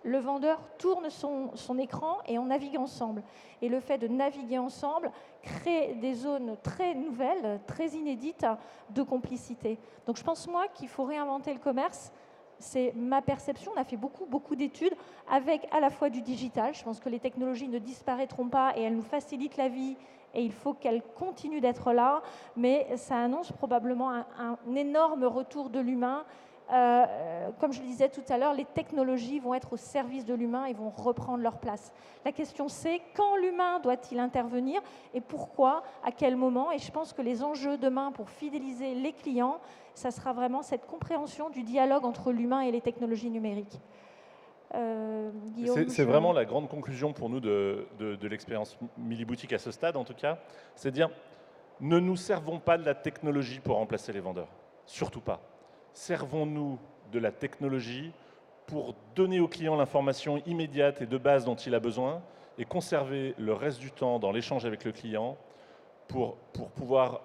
le vendeur tourne son écran et on navigue ensemble. Et le fait de naviguer ensemble crée des zones très nouvelles, très inédites de complicité. Donc je pense, moi, qu'il faut réinventer le commerce. C'est ma perception. On a fait beaucoup d'études avec à la fois du digital. Je pense que les technologies ne disparaîtront pas et elles nous facilitent la vie et il faut qu'elles continuent d'être là. Mais ça annonce probablement un énorme retour de l'humain. Comme je le disais tout à l'heure, les technologies vont être au service de l'humain et vont reprendre leur place. La question c'est quand l'humain doit-il intervenir et pourquoi, à quel moment? Et je pense que les enjeux demain pour fidéliser les clients, ça sera vraiment cette compréhension du dialogue entre l'humain et les technologies numériques. Guillaume, c'est vraiment la grande conclusion pour nous de l'expérience Mili-boutique à ce stade, en tout cas. C'est de dire, ne nous servons pas de la technologie pour remplacer les vendeurs. Surtout pas. Servons-nous de la technologie pour donner au client l'information immédiate et de base dont il a besoin et conserver le reste du temps dans l'échange avec le client pour pouvoir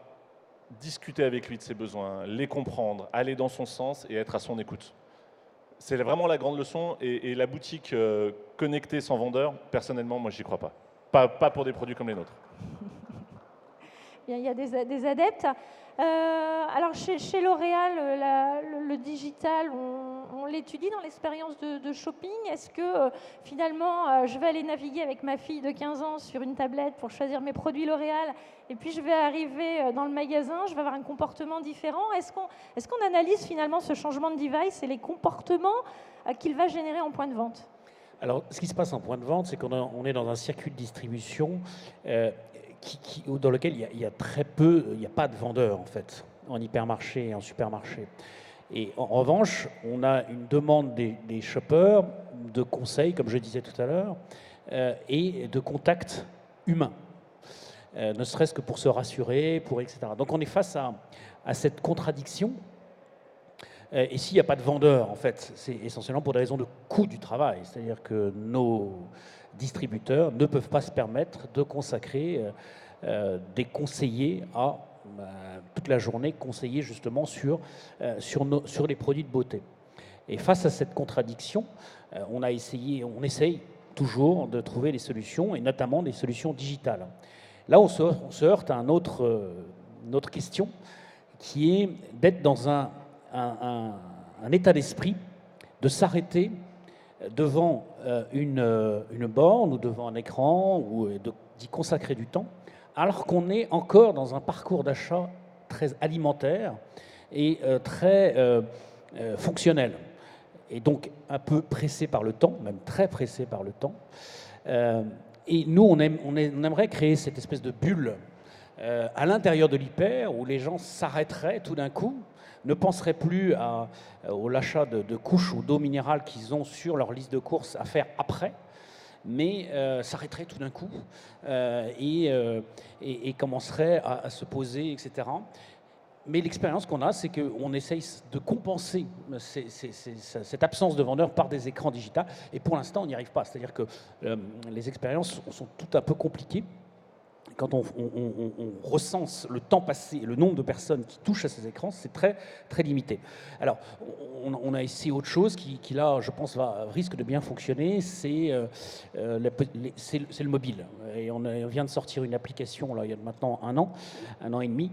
discuter avec lui de ses besoins, les comprendre, aller dans son sens et être à son écoute. C'est vraiment la grande leçon et la boutique connectée sans vendeur, personnellement, moi, j'y crois pas. Pas pour des produits comme les nôtres. Il y a des adeptes. Alors chez L'Oréal, le digital, on l'étudie dans l'expérience de shopping? Est-ce que finalement, je vais aller naviguer avec ma fille de 15 ans sur une tablette pour choisir mes produits L'Oréal, et puis je vais arriver dans le magasin, je vais avoir un comportement différent? Est-ce qu'on analyse finalement ce changement de device et les comportements qu'il va générer en point de vente? Alors, ce qui se passe en point de vente, c'est qu'on est dans un circuit de distribution dans lequel il y a très peu, il n'y a pas de vendeurs en fait, en hypermarché et en supermarché. Et en revanche, on a une demande des shoppers de conseils, comme je disais tout à l'heure, et de contacts humains, ne serait-ce que pour se rassurer, etc. Donc on est face à cette contradiction. Et s'il n'y a pas de vendeur, en fait, c'est essentiellement pour des raisons de coût du travail. C'est-à-dire que nos distributeurs ne peuvent pas se permettre de consacrer des conseillers à toute la journée, conseiller justement sur les produits de beauté. Et face à cette contradiction, on essaye toujours de trouver des solutions, et notamment des solutions digitales. Là, on se heurte à une autre question, qui est d'être dans un état d'esprit, de s'arrêter devant une borne ou devant un écran, ou d'y consacrer du temps, alors qu'on est encore dans un parcours d'achat très alimentaire et très fonctionnel, et donc un peu pressé par le temps, même très pressé par le temps. Et nous, on aimerait créer cette espèce de bulle à l'intérieur de l'hyper, où les gens s'arrêteraient tout d'un coup, ne penseraient plus à l'achat de couches ou d'eau minérale qu'ils ont sur leur liste de courses à faire après, mais s'arrêteraient tout d'un coup et commenceraient à se poser, etc. Mais l'expérience qu'on a, c'est qu'on essaye de compenser cette absence de vendeurs par des écrans digitaux, et pour l'instant, on n'y arrive pas. C'est-à-dire que les expériences sont toutes un peu compliquées. Quand on recense le temps passé, le nombre de personnes qui touchent à ces écrans, c'est très, très limité. Alors, on a essayé autre chose qui là, je pense, risque de bien fonctionner, c'est le mobile. Et on vient de sortir une application, là, il y a maintenant un an et demi,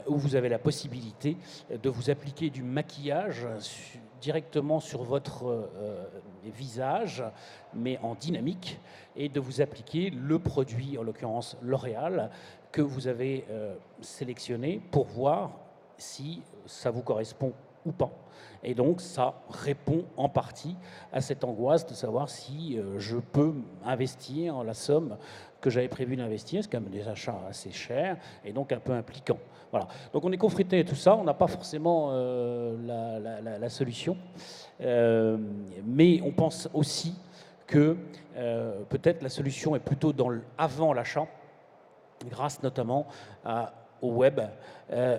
où vous avez la possibilité de vous appliquer du maquillage directement sur votre visage, mais en dynamique, et de vous appliquer le produit, en l'occurrence L'Oréal, que vous avez sélectionné pour voir si ça vous correspond ou pas. Et donc, ça répond en partie à cette angoisse de savoir si je peux investir la somme que j'avais prévu d'investir. C'est quand même des achats assez chers et donc un peu impliquants. Voilà. Donc, on est confronté à tout ça. On n'a pas forcément la solution. Mais on pense aussi que peut-être la solution est plutôt avant l'achat, grâce notamment au web,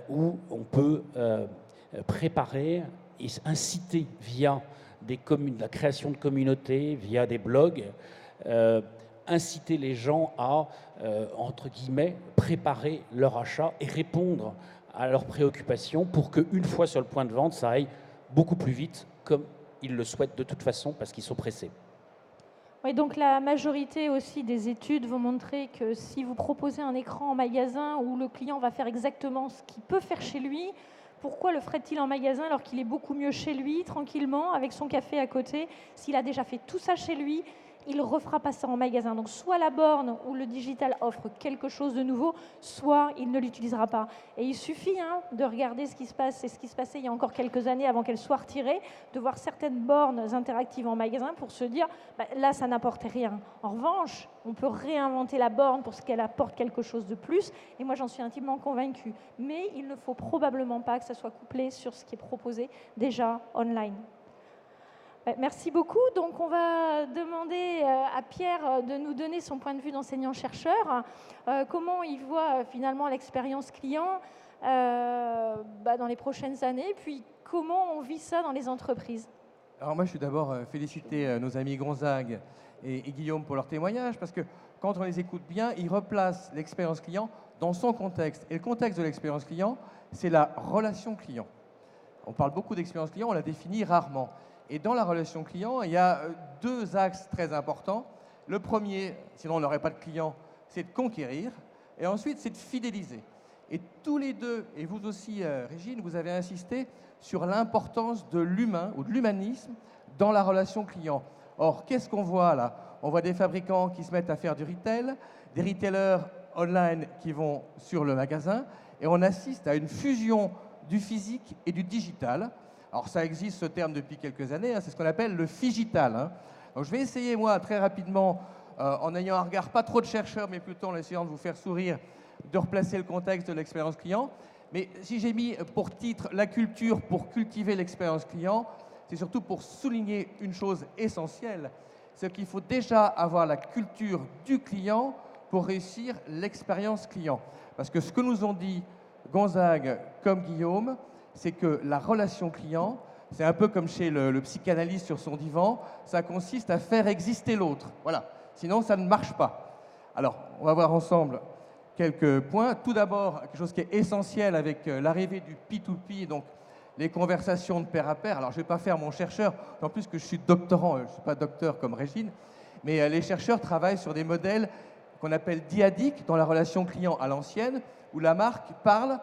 où on peut préparer et inciter via la création de communautés, via des blogs, inciter les gens à, entre guillemets, préparer leur achat et répondre à leurs préoccupations pour qu'une fois sur le point de vente, ça aille beaucoup plus vite, comme ils le souhaitent de toute façon, parce qu'ils sont pressés. Oui, donc la majorité aussi des études vont montrer que si vous proposez un écran en magasin où le client va faire exactement ce qu'il peut faire chez lui, pourquoi le ferait-il en magasin alors qu'il est beaucoup mieux chez lui, tranquillement, avec son café à côté? S'il a déjà fait tout ça chez lui, il ne refera pas ça en magasin. Donc soit la borne ou le digital offre quelque chose de nouveau, soit il ne l'utilisera pas. Et il suffit de regarder ce qui se passe et ce qui se passait il y a encore quelques années avant qu'elle soit retirée, de voir certaines bornes interactives en magasin pour se dire, là, ça n'apportait rien. En revanche, on peut réinventer la borne pour ce qu'elle apporte quelque chose de plus. Et moi, j'en suis intimement convaincue. Mais il ne faut probablement pas que ça soit couplé sur ce qui est proposé déjà online. Merci beaucoup. Donc, on va demander à Pierre de nous donner son point de vue d'enseignant-chercheur. Comment il voit finalement l'expérience client dans les prochaines années, puis comment on vit ça dans les entreprises? Alors moi, je suis d'abord féliciter nos amis Gonzague et Guillaume pour leur témoignage, parce que quand on les écoute bien, ils replacent l'expérience client dans son contexte. Et le contexte de l'expérience client, c'est la relation client. On parle beaucoup d'expérience client, on la définit rarement. Et dans la relation client, il y a deux axes très importants. Le premier, sinon on n'aurait pas de client, c'est de conquérir. Et ensuite, c'est de fidéliser. Et tous les deux, et vous aussi, Régine, vous avez insisté sur l'importance de l'humain ou de l'humanisme dans la relation client. Or, qu'est-ce qu'on voit là? On voit des fabricants qui se mettent à faire du retail, des retailers online qui vont sur le magasin, et on assiste à une fusion du physique et du digital. Alors ça existe ce terme depuis quelques années, hein, c'est ce qu'on appelle le figital. Hein. Donc je vais essayer moi très rapidement, en ayant un regard pas trop de chercheur, mais plutôt en essayant de vous faire sourire, de replacer le contexte de l'expérience client. Mais si j'ai mis pour titre la culture pour cultiver l'expérience client, c'est surtout pour souligner une chose essentielle, c'est qu'il faut déjà avoir la culture du client pour réussir l'expérience client. Parce que ce que nous ont dit Gonzague comme Guillaume, c'est que la relation client, c'est un peu comme chez le psychanalyste sur son divan, ça consiste à faire exister l'autre. Voilà, sinon ça ne marche pas. Alors, on va voir ensemble quelques points. Tout d'abord, quelque chose qui est essentiel avec l'arrivée du P2P, donc les conversations de pair à pair. Alors, je ne vais pas faire mon chercheur, en plus que je suis doctorant, je ne suis pas docteur comme Régine, mais les chercheurs travaillent sur des modèles qu'on appelle dyadiques dans la relation client à l'ancienne, où la marque parle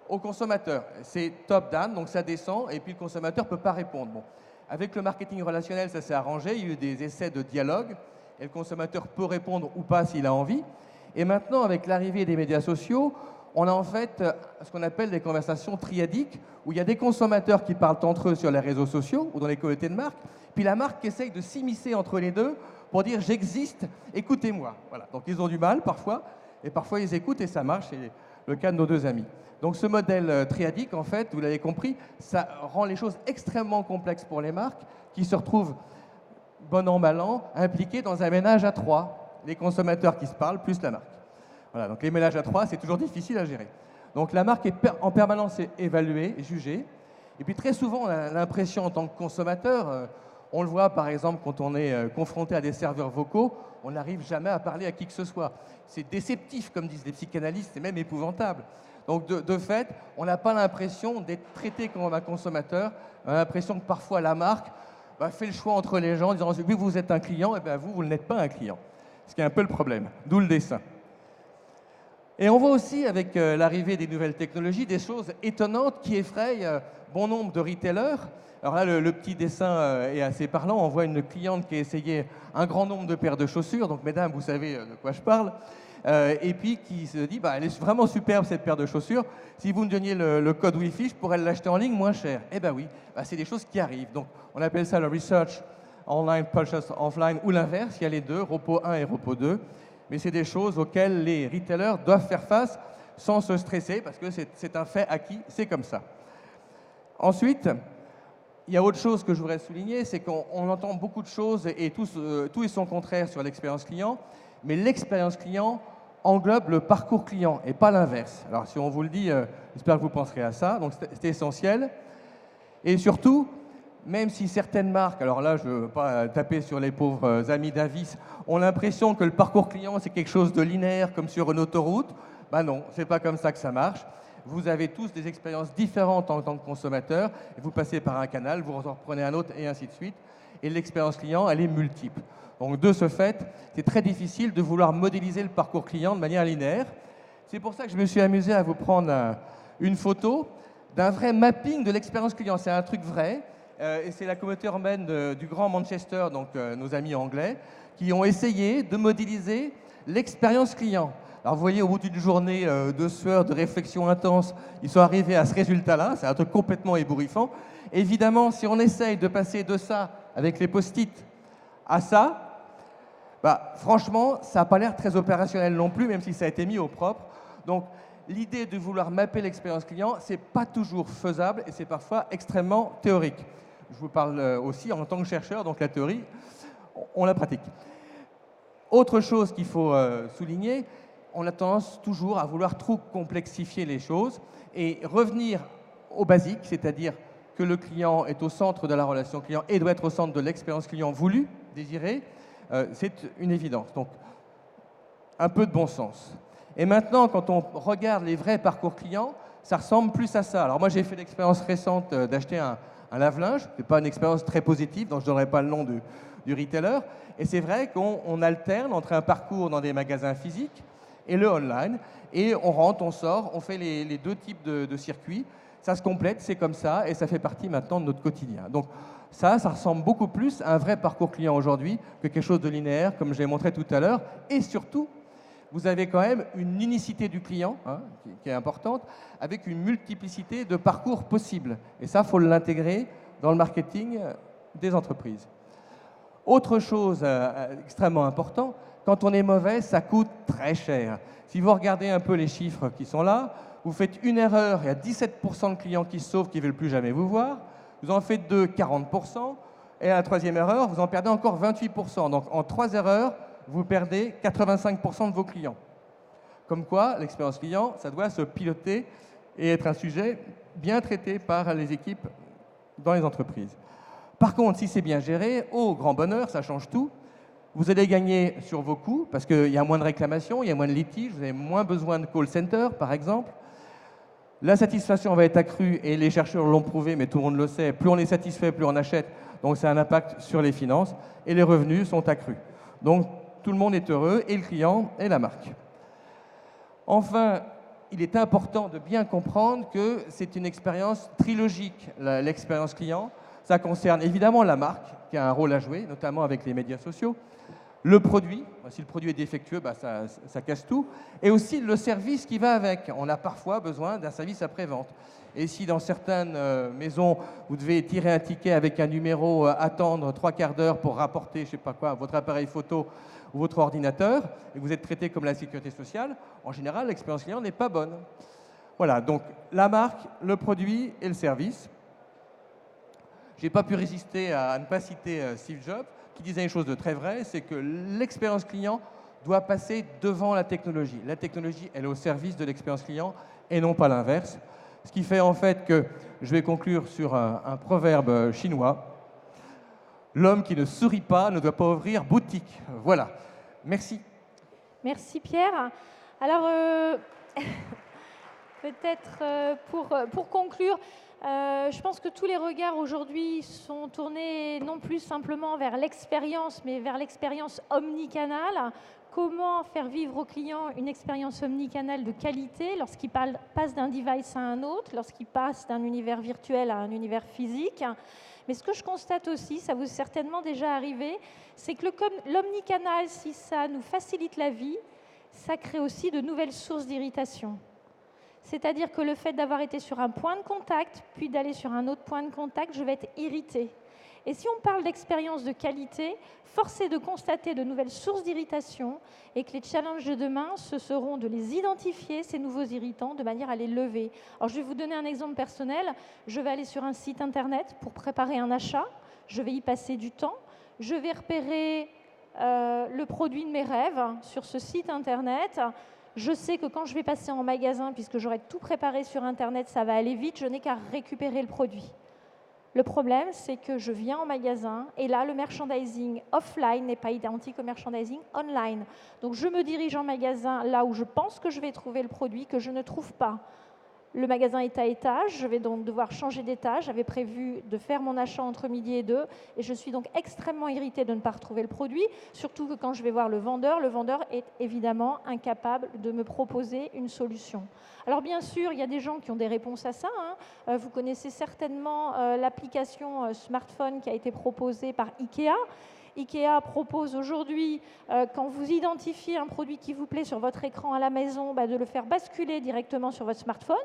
au consommateur. C'est top-down, donc ça descend, et puis le consommateur ne peut pas répondre. Bon. Avec le marketing relationnel, ça s'est arrangé, il y a eu des essais de dialogue, et le consommateur peut répondre ou pas s'il a envie. Et maintenant, avec l'arrivée des médias sociaux, on a en fait ce qu'on appelle des conversations triadiques, où il y a des consommateurs qui parlent entre eux sur les réseaux sociaux ou dans les communautés de marque, puis la marque essaye de s'immiscer entre les deux pour dire « j'existe, écoutez-moi ». Voilà. Donc ils ont du mal parfois, et parfois ils écoutent et ça marche, c'est le cas de nos deux amis. Donc ce modèle triadique, en fait, vous l'avez compris, ça rend les choses extrêmement complexes pour les marques qui se retrouvent, bon an, mal an, impliquées dans un ménage à trois, les consommateurs qui se parlent plus la marque. Voilà, donc les ménages à trois, c'est toujours difficile à gérer. Donc la marque est en permanence évaluée, jugée, et puis très souvent on a l'impression en tant que consommateur, on le voit par exemple quand on est confronté à des serveurs vocaux, on n'arrive jamais à parler à qui que ce soit. C'est déceptif, comme disent les psychanalystes, c'est même épouvantable. Donc de fait, on n'a pas l'impression d'être traité comme un consommateur, on a l'impression que parfois la marque fait le choix entre les gens en disant « oui, vous êtes un client, et bien vous n'êtes pas un client ». Ce qui est un peu le problème, d'où le dessin. Et on voit aussi, avec l'arrivée des nouvelles technologies, des choses étonnantes qui effrayent bon nombre de retailers. Alors là, le petit dessin est assez parlant. On voit une cliente qui a essayé un grand nombre de paires de chaussures. Donc, mesdames, vous savez de quoi je parle. Et puis, qui se dit, elle est vraiment superbe, cette paire de chaussures. Si vous me donniez le code Wi-Fi, je pourrais l'acheter en ligne moins cher. Eh bien oui, c'est des choses qui arrivent. Donc, on appelle ça le research online, purchase offline, ou l'inverse. Il y a les deux, repos 1 et repos 2. Mais c'est des choses auxquelles les retailers doivent faire face sans se stresser, parce que c'est un fait acquis, c'est comme ça. Ensuite, il y a autre chose que je voudrais souligner, c'est qu'on entend beaucoup de choses et tout et son contraire sur l'expérience client, mais l'expérience client englobe le parcours client et pas l'inverse. Alors si on vous le dit, j'espère que vous penserez à ça, donc c'est essentiel. Et surtout, même si certaines marques, alors là je ne veux pas taper sur les pauvres amis d'Avis, ont l'impression que le parcours client c'est quelque chose de linéaire comme sur une autoroute, non, c'est pas comme ça que ça marche. Vous avez tous des expériences différentes en tant que consommateur, et vous passez par un canal, vous en reprenez un autre et ainsi de suite. Et l'expérience client, elle est multiple. Donc de ce fait, c'est très difficile de vouloir modéliser le parcours client de manière linéaire. C'est pour ça que je me suis amusé à vous prendre une photo d'un vrai mapping de l'expérience client. C'est un truc vrai. Et c'est la communauté urbaine du Grand Manchester, donc nos amis anglais, qui ont essayé de modéliser l'expérience client. Alors vous voyez, au bout d'une journée de sueur, de réflexion intense, ils sont arrivés à ce résultat-là. C'est un truc complètement ébouriffant. Évidemment, si on essaye de passer de ça, avec les post-it, à ça, franchement, ça n'a pas l'air très opérationnel non plus, même si ça a été mis au propre. Donc, l'idée de vouloir mapper l'expérience client, c'est pas toujours faisable et c'est parfois extrêmement théorique. Je vous parle aussi en tant que chercheur, donc la théorie, on la pratique. Autre chose qu'il faut souligner, on a tendance toujours à vouloir trop complexifier les choses et revenir au basique, c'est-à-dire que le client est au centre de la relation client et doit être au centre de l'expérience client voulue, désirée, c'est une évidence. Donc, un peu de bon sens. Et maintenant, quand on regarde les vrais parcours clients, ça ressemble plus à ça. Alors moi, j'ai fait l'expérience récente d'acheter un lave-linge. Ce n'est pas une expérience très positive, donc je ne donnerai pas le nom du retailer. Et c'est vrai qu'on alterne entre un parcours dans des magasins physiques et le online. Et on rentre, on sort, on fait les deux types de circuits. Ça se complète, c'est comme ça, et ça fait partie maintenant de notre quotidien. Donc ça ressemble beaucoup plus à un vrai parcours client aujourd'hui que quelque chose de linéaire, comme je l'ai montré tout à l'heure. Et surtout, vous avez quand même une unicité du client, hein, qui est importante, avec une multiplicité de parcours possibles. Et ça, il faut l'intégrer dans le marketing des entreprises. Autre chose extrêmement important, quand on est mauvais, ça coûte très cher. Si vous regardez un peu les chiffres qui sont là, vous faites une erreur, il y a 17% de clients qui se sauvent, qui ne veulent plus jamais vous voir. Vous en faites 2, 40%. Et à la troisième erreur, vous en perdez encore 28%. Donc en 3 erreurs, vous perdez 85% de vos clients. Comme quoi, l'expérience client, ça doit se piloter et être un sujet bien traité par les équipes dans les entreprises. Par contre, si c'est bien géré, au grand bonheur, ça change tout. Vous allez gagner sur vos coûts parce qu'il y a moins de réclamations, il y a moins de litiges, vous avez moins besoin de call center, par exemple. La satisfaction va être accrue et les chercheurs l'ont prouvé, mais tout le monde le sait. Plus on est satisfait, plus on achète. Donc, ça a un impact sur les finances et les revenus sont accrus. Donc, tout le monde est heureux, et le client et la marque. Enfin, il est important de bien comprendre que c'est une expérience trilogique, l'expérience client. Ça concerne évidemment la marque, qui a un rôle à jouer, notamment avec les médias sociaux. Le produit, si le produit est défectueux, ça casse tout. Et aussi le service qui va avec. On a parfois besoin d'un service après-vente. Et si dans certaines maisons, vous devez tirer un ticket avec un numéro, attendre 3/4 d'heure pour rapporter, je ne sais pas quoi, votre appareil photo ou votre ordinateur, et que vous êtes traité comme la sécurité sociale, en général, l'expérience client n'est pas bonne. Voilà, donc la marque, le produit et le service. Je n'ai pas pu résister à ne pas citer Steve Jobs, qui disait une chose de très vraie, c'est que l'expérience client doit passer devant la technologie. La technologie, elle est au service de l'expérience client et non pas l'inverse. Ce qui fait en fait que je vais conclure sur un proverbe chinois. L'homme qui ne sourit pas ne doit pas ouvrir boutique. Voilà. Merci. Merci Pierre. Alors, peut-être pour conclure, je pense que tous les regards aujourd'hui sont tournés non plus simplement vers l'expérience, mais vers l'expérience omnicanale. Comment faire vivre aux clients une expérience omnicanale de qualité lorsqu'il passe d'un device à un autre, lorsqu'il passe d'un univers virtuel à un univers physique. Mais ce que je constate aussi, ça vous est certainement déjà arrivé, c'est que l'omnicanal, si ça nous facilite la vie, ça crée aussi de nouvelles sources d'irritation. C'est-à-dire que le fait d'avoir été sur un point de contact, puis d'aller sur un autre point de contact, je vais être irritée. Et si on parle d'expérience de qualité, force est de constater de nouvelles sources d'irritation et que les challenges de demain, ce seront de les identifier, ces nouveaux irritants, de manière à les lever. Alors, je vais vous donner un exemple personnel. Je vais aller sur un site internet pour préparer un achat. Je vais y passer du temps. Je vais repérer le produit de mes rêves sur ce site internet. Je sais que quand je vais passer en magasin, puisque j'aurai tout préparé sur internet, ça va aller vite, je n'ai qu'à récupérer le produit. Le problème, c'est que je viens en magasin et là, le merchandising offline n'est pas identique au merchandising online. Donc, je me dirige en magasin là où je pense que je vais trouver le produit que je ne trouve pas. Le magasin est à étage, je vais donc devoir changer d'étage. J'avais prévu de faire mon achat entre midi et 2 et je suis donc extrêmement irritée de ne pas retrouver le produit, surtout que quand je vais voir le vendeur est évidemment incapable de me proposer une solution. Alors bien sûr, il y a des gens qui ont des réponses à ça. Vous connaissez certainement l'application smartphone qui a été proposée par Ikea. Ikea propose aujourd'hui, quand vous identifiez un produit qui vous plaît sur votre écran à la maison, de le faire basculer directement sur votre smartphone.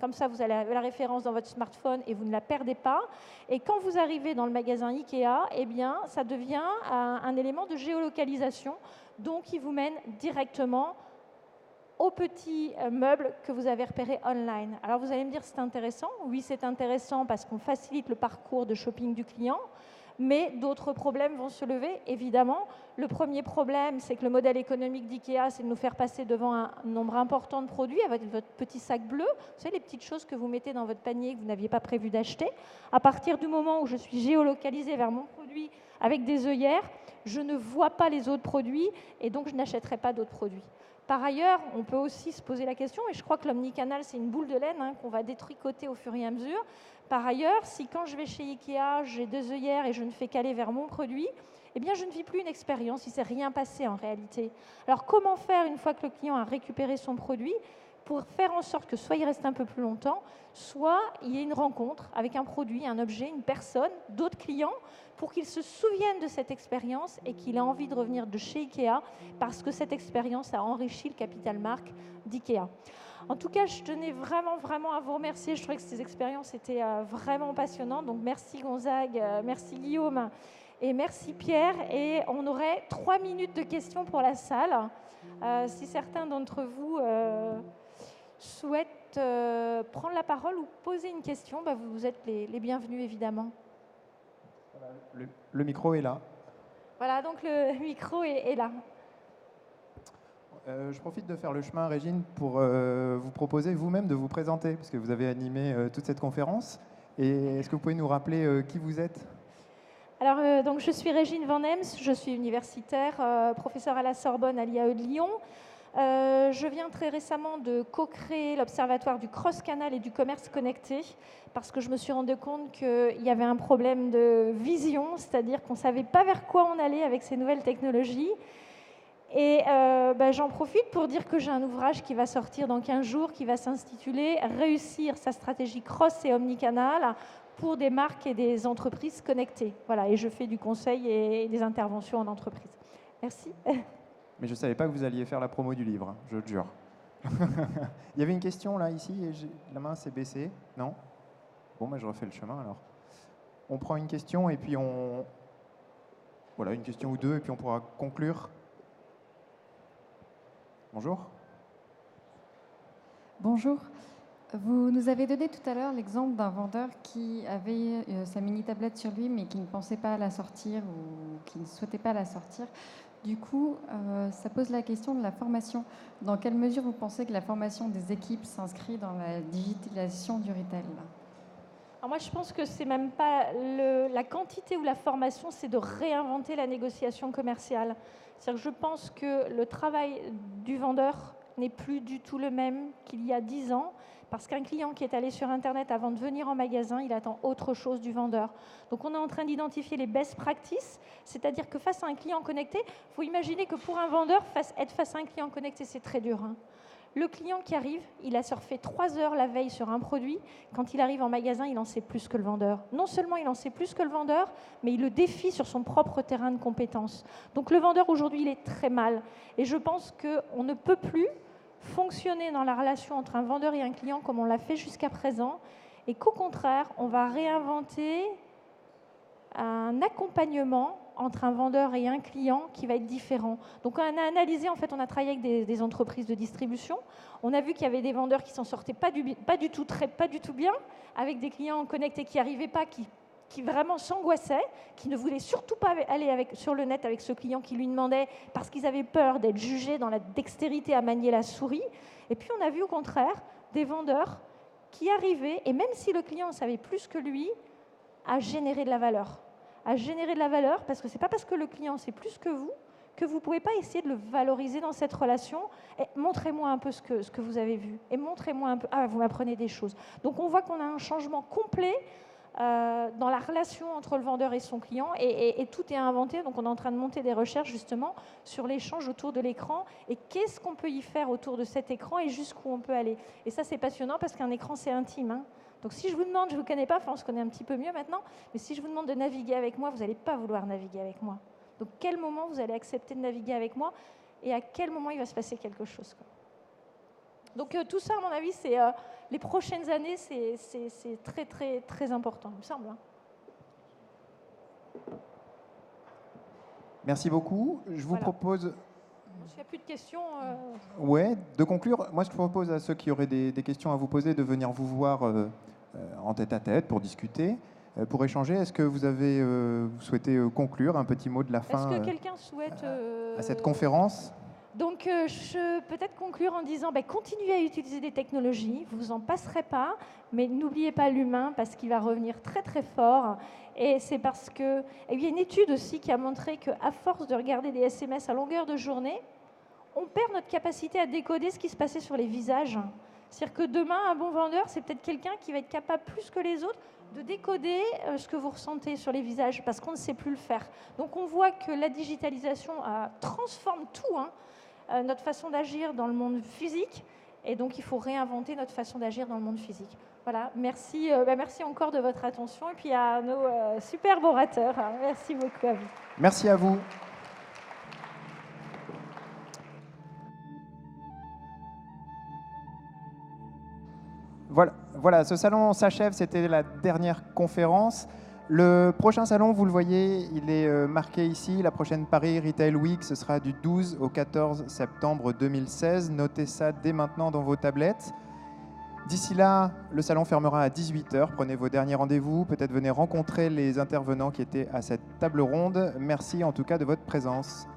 Comme ça, vous avez la référence dans votre smartphone et vous ne la perdez pas. Et quand vous arrivez dans le magasin Ikea, eh bien, ça devient un élément de géolocalisation. Donc, il vous mène directement au petit meuble que vous avez repéré online. Alors, vous allez me dire, c'est intéressant. Oui, c'est intéressant parce qu'on facilite le parcours de shopping du client. Mais d'autres problèmes vont se lever, évidemment. Le premier problème, c'est que le modèle économique d'IKEA, c'est de nous faire passer devant un nombre important de produits avec votre petit sac bleu. Vous savez, les petites choses que vous mettez dans votre panier que vous n'aviez pas prévu d'acheter. À partir du moment où je suis géolocalisée vers mon produit avec des œillères, je ne vois pas les autres produits et donc je n'achèterai pas d'autres produits. Par ailleurs, on peut aussi se poser la question, et je crois que l'omnicanal, c'est une boule de laine qu'on va détricoter au fur et à mesure. Par ailleurs, si quand je vais chez Ikea, j'ai 2 œillères et je ne fais qu'aller vers mon produit, eh bien, je ne vis plus une expérience, il ne s'est rien passé en réalité. Alors, comment faire une fois que le client a récupéré son produit pour faire en sorte que soit il reste un peu plus longtemps, soit il y ait une rencontre avec un produit, un objet, une personne, d'autres clients, pour qu'il se souvienne de cette expérience et qu'il ait envie de revenir de chez Ikea parce que cette expérience a enrichi le capital marque d'Ikea. En tout cas, je tenais vraiment à vous remercier. Je trouvais que ces expériences étaient vraiment passionnantes. Donc merci Gonzague, merci Guillaume et merci Pierre. Et on aurait 3 minutes de questions pour la salle. Si certains d'entre vous souhaitent prendre la parole ou poser une question, vous êtes les bienvenus évidemment. Le micro est là. Voilà, donc le micro est là. Je profite de faire le chemin, Régine, pour vous proposer vous-même de vous présenter, parce que vous avez animé toute cette conférence. Et est-ce que vous pouvez nous rappeler qui vous êtes ? Alors, donc, je suis Régine Van Ems, je suis universitaire, professeure à la Sorbonne, à l'IAE de Lyon. Je viens très récemment de co-créer l'Observatoire du cross-canal et du commerce connecté, parce que je me suis rendu compte qu'il y avait un problème de vision, c'est-à-dire qu'on ne savait pas vers quoi on allait avec ces nouvelles technologies. Et j'en profite pour dire que j'ai un ouvrage qui va sortir dans 15 jours, qui va s'intituler « Réussir sa stratégie cross et omnicanal pour des marques et des entreprises connectées ». Voilà, et je fais du conseil et des interventions en entreprise. Merci. Mais je ne savais pas que vous alliez faire la promo du livre, je le jure. Il y avait une question là, ici, et la main s'est baissée. Non ? Bon, je refais le chemin alors. On prend une question et puis on... Voilà, une question ou deux, et puis on pourra conclure. Bonjour. Bonjour. Vous nous avez donné tout à l'heure l'exemple d'un vendeur qui avait sa mini-tablette sur lui, mais qui ne pensait pas à la sortir ou qui ne souhaitait pas la sortir. Du coup, ça pose la question de la formation. Dans quelle mesure vous pensez que la formation des équipes s'inscrit dans la digitalisation du retail ? Alors moi, je pense que c'est même pas la quantité ou la formation, c'est de réinventer la négociation commerciale. C'est-à-dire que je pense que le travail du vendeur n'est plus du tout le même qu'il y a 10 ans, parce qu'un client qui est allé sur Internet avant de venir en magasin, il attend autre chose du vendeur. Donc on est en train d'identifier les best practices, c'est-à-dire que face à un client connecté, il faut imaginer que pour un vendeur, être face à un client connecté, c'est très dur. Le client qui arrive, il a surfé 3 heures la veille sur un produit. Quand il arrive en magasin, il en sait plus que le vendeur. Non seulement il en sait plus que le vendeur, mais il le défie sur son propre terrain de compétences. Donc le vendeur, aujourd'hui, il est très mal. Et je pense qu'on ne peut plus fonctionner dans la relation entre un vendeur et un client comme on l'a fait jusqu'à présent. Et qu'au contraire, on va réinventer un accompagnement entre un vendeur et un client qui va être différent. Donc on a analysé, en fait, on a travaillé avec des entreprises de distribution. On a vu qu'il y avait des vendeurs qui s'en sortaient pas du tout bien, avec des clients connectés qui n'arrivaient pas, qui vraiment s'angoissaient, qui ne voulaient surtout pas aller sur le net avec ce client qui lui demandait, parce qu'ils avaient peur d'être jugés dans la dextérité à manier la souris. Et puis on a vu au contraire des vendeurs qui arrivaient, et même si le client savait plus que lui, à générer de la valeur. À générer de la valeur, parce que ce n'est pas parce que le client sait plus que vous ne pouvez pas essayer de le valoriser dans cette relation. Et montrez-moi un peu ce que vous avez vu. Et montrez-moi un peu... Ah, vous m'apprenez des choses. Donc on voit qu'on a un changement complet dans la relation entre le vendeur et son client, et tout est inventé. Donc on est en train de monter des recherches justement sur l'échange autour de l'écran, et qu'est-ce qu'on peut y faire autour de cet écran et jusqu'où on peut aller. Et ça, c'est passionnant parce qu'un écran, c'est intime. Donc si je vous demande, je ne vous connais pas, enfin on se connaît un petit peu mieux maintenant, mais si je vous demande de naviguer avec moi, vous n'allez pas vouloir naviguer avec moi. Donc quel moment vous allez accepter de naviguer avec moi, et à quel moment il va se passer quelque chose, quoi. Donc tout ça, à mon avis, c'est les prochaines années, c'est très, très, très important, il me semble. Merci beaucoup. Je vous propose... S'il n'y a plus de questions... Ouais, de conclure. Moi, je propose à ceux qui auraient des questions à vous poser de venir vous voir en tête-à-tête pour discuter, pour échanger. Est-ce que vous souhaitez conclure un petit mot de la fin Est-ce que quelqu'un souhaite... à cette conférence ? Donc, je peux peut-être conclure en disant, continuez à utiliser des technologies, vous en passerez pas, mais n'oubliez pas l'humain, parce qu'il va revenir très très fort. Et c'est parce que... Il y a une étude aussi qui a montré qu'à force de regarder des SMS à longueur de journée, on perd notre capacité à décoder ce qui se passait sur les visages. C'est-à-dire que demain, un bon vendeur, c'est peut-être quelqu'un qui va être capable, plus que les autres, de décoder ce que vous ressentez sur les visages, parce qu'on ne sait plus le faire. Donc on voit que la digitalisation transforme tout, notre façon d'agir dans le monde physique, et donc il faut réinventer notre façon d'agir dans le monde physique. Voilà, merci, merci encore de votre attention, et puis à nos superbes orateurs. Merci beaucoup à vous. Merci à vous. Voilà, ce salon s'achève, c'était la dernière conférence. Le prochain salon, vous le voyez, il est marqué ici. La prochaine Paris Retail Week, ce sera du 12 au 14 septembre 2016. Notez ça dès maintenant dans vos tablettes. D'ici là, le salon fermera à 18h. Prenez vos derniers rendez-vous. Peut-être venez rencontrer les intervenants qui étaient à cette table ronde. Merci en tout cas de votre présence.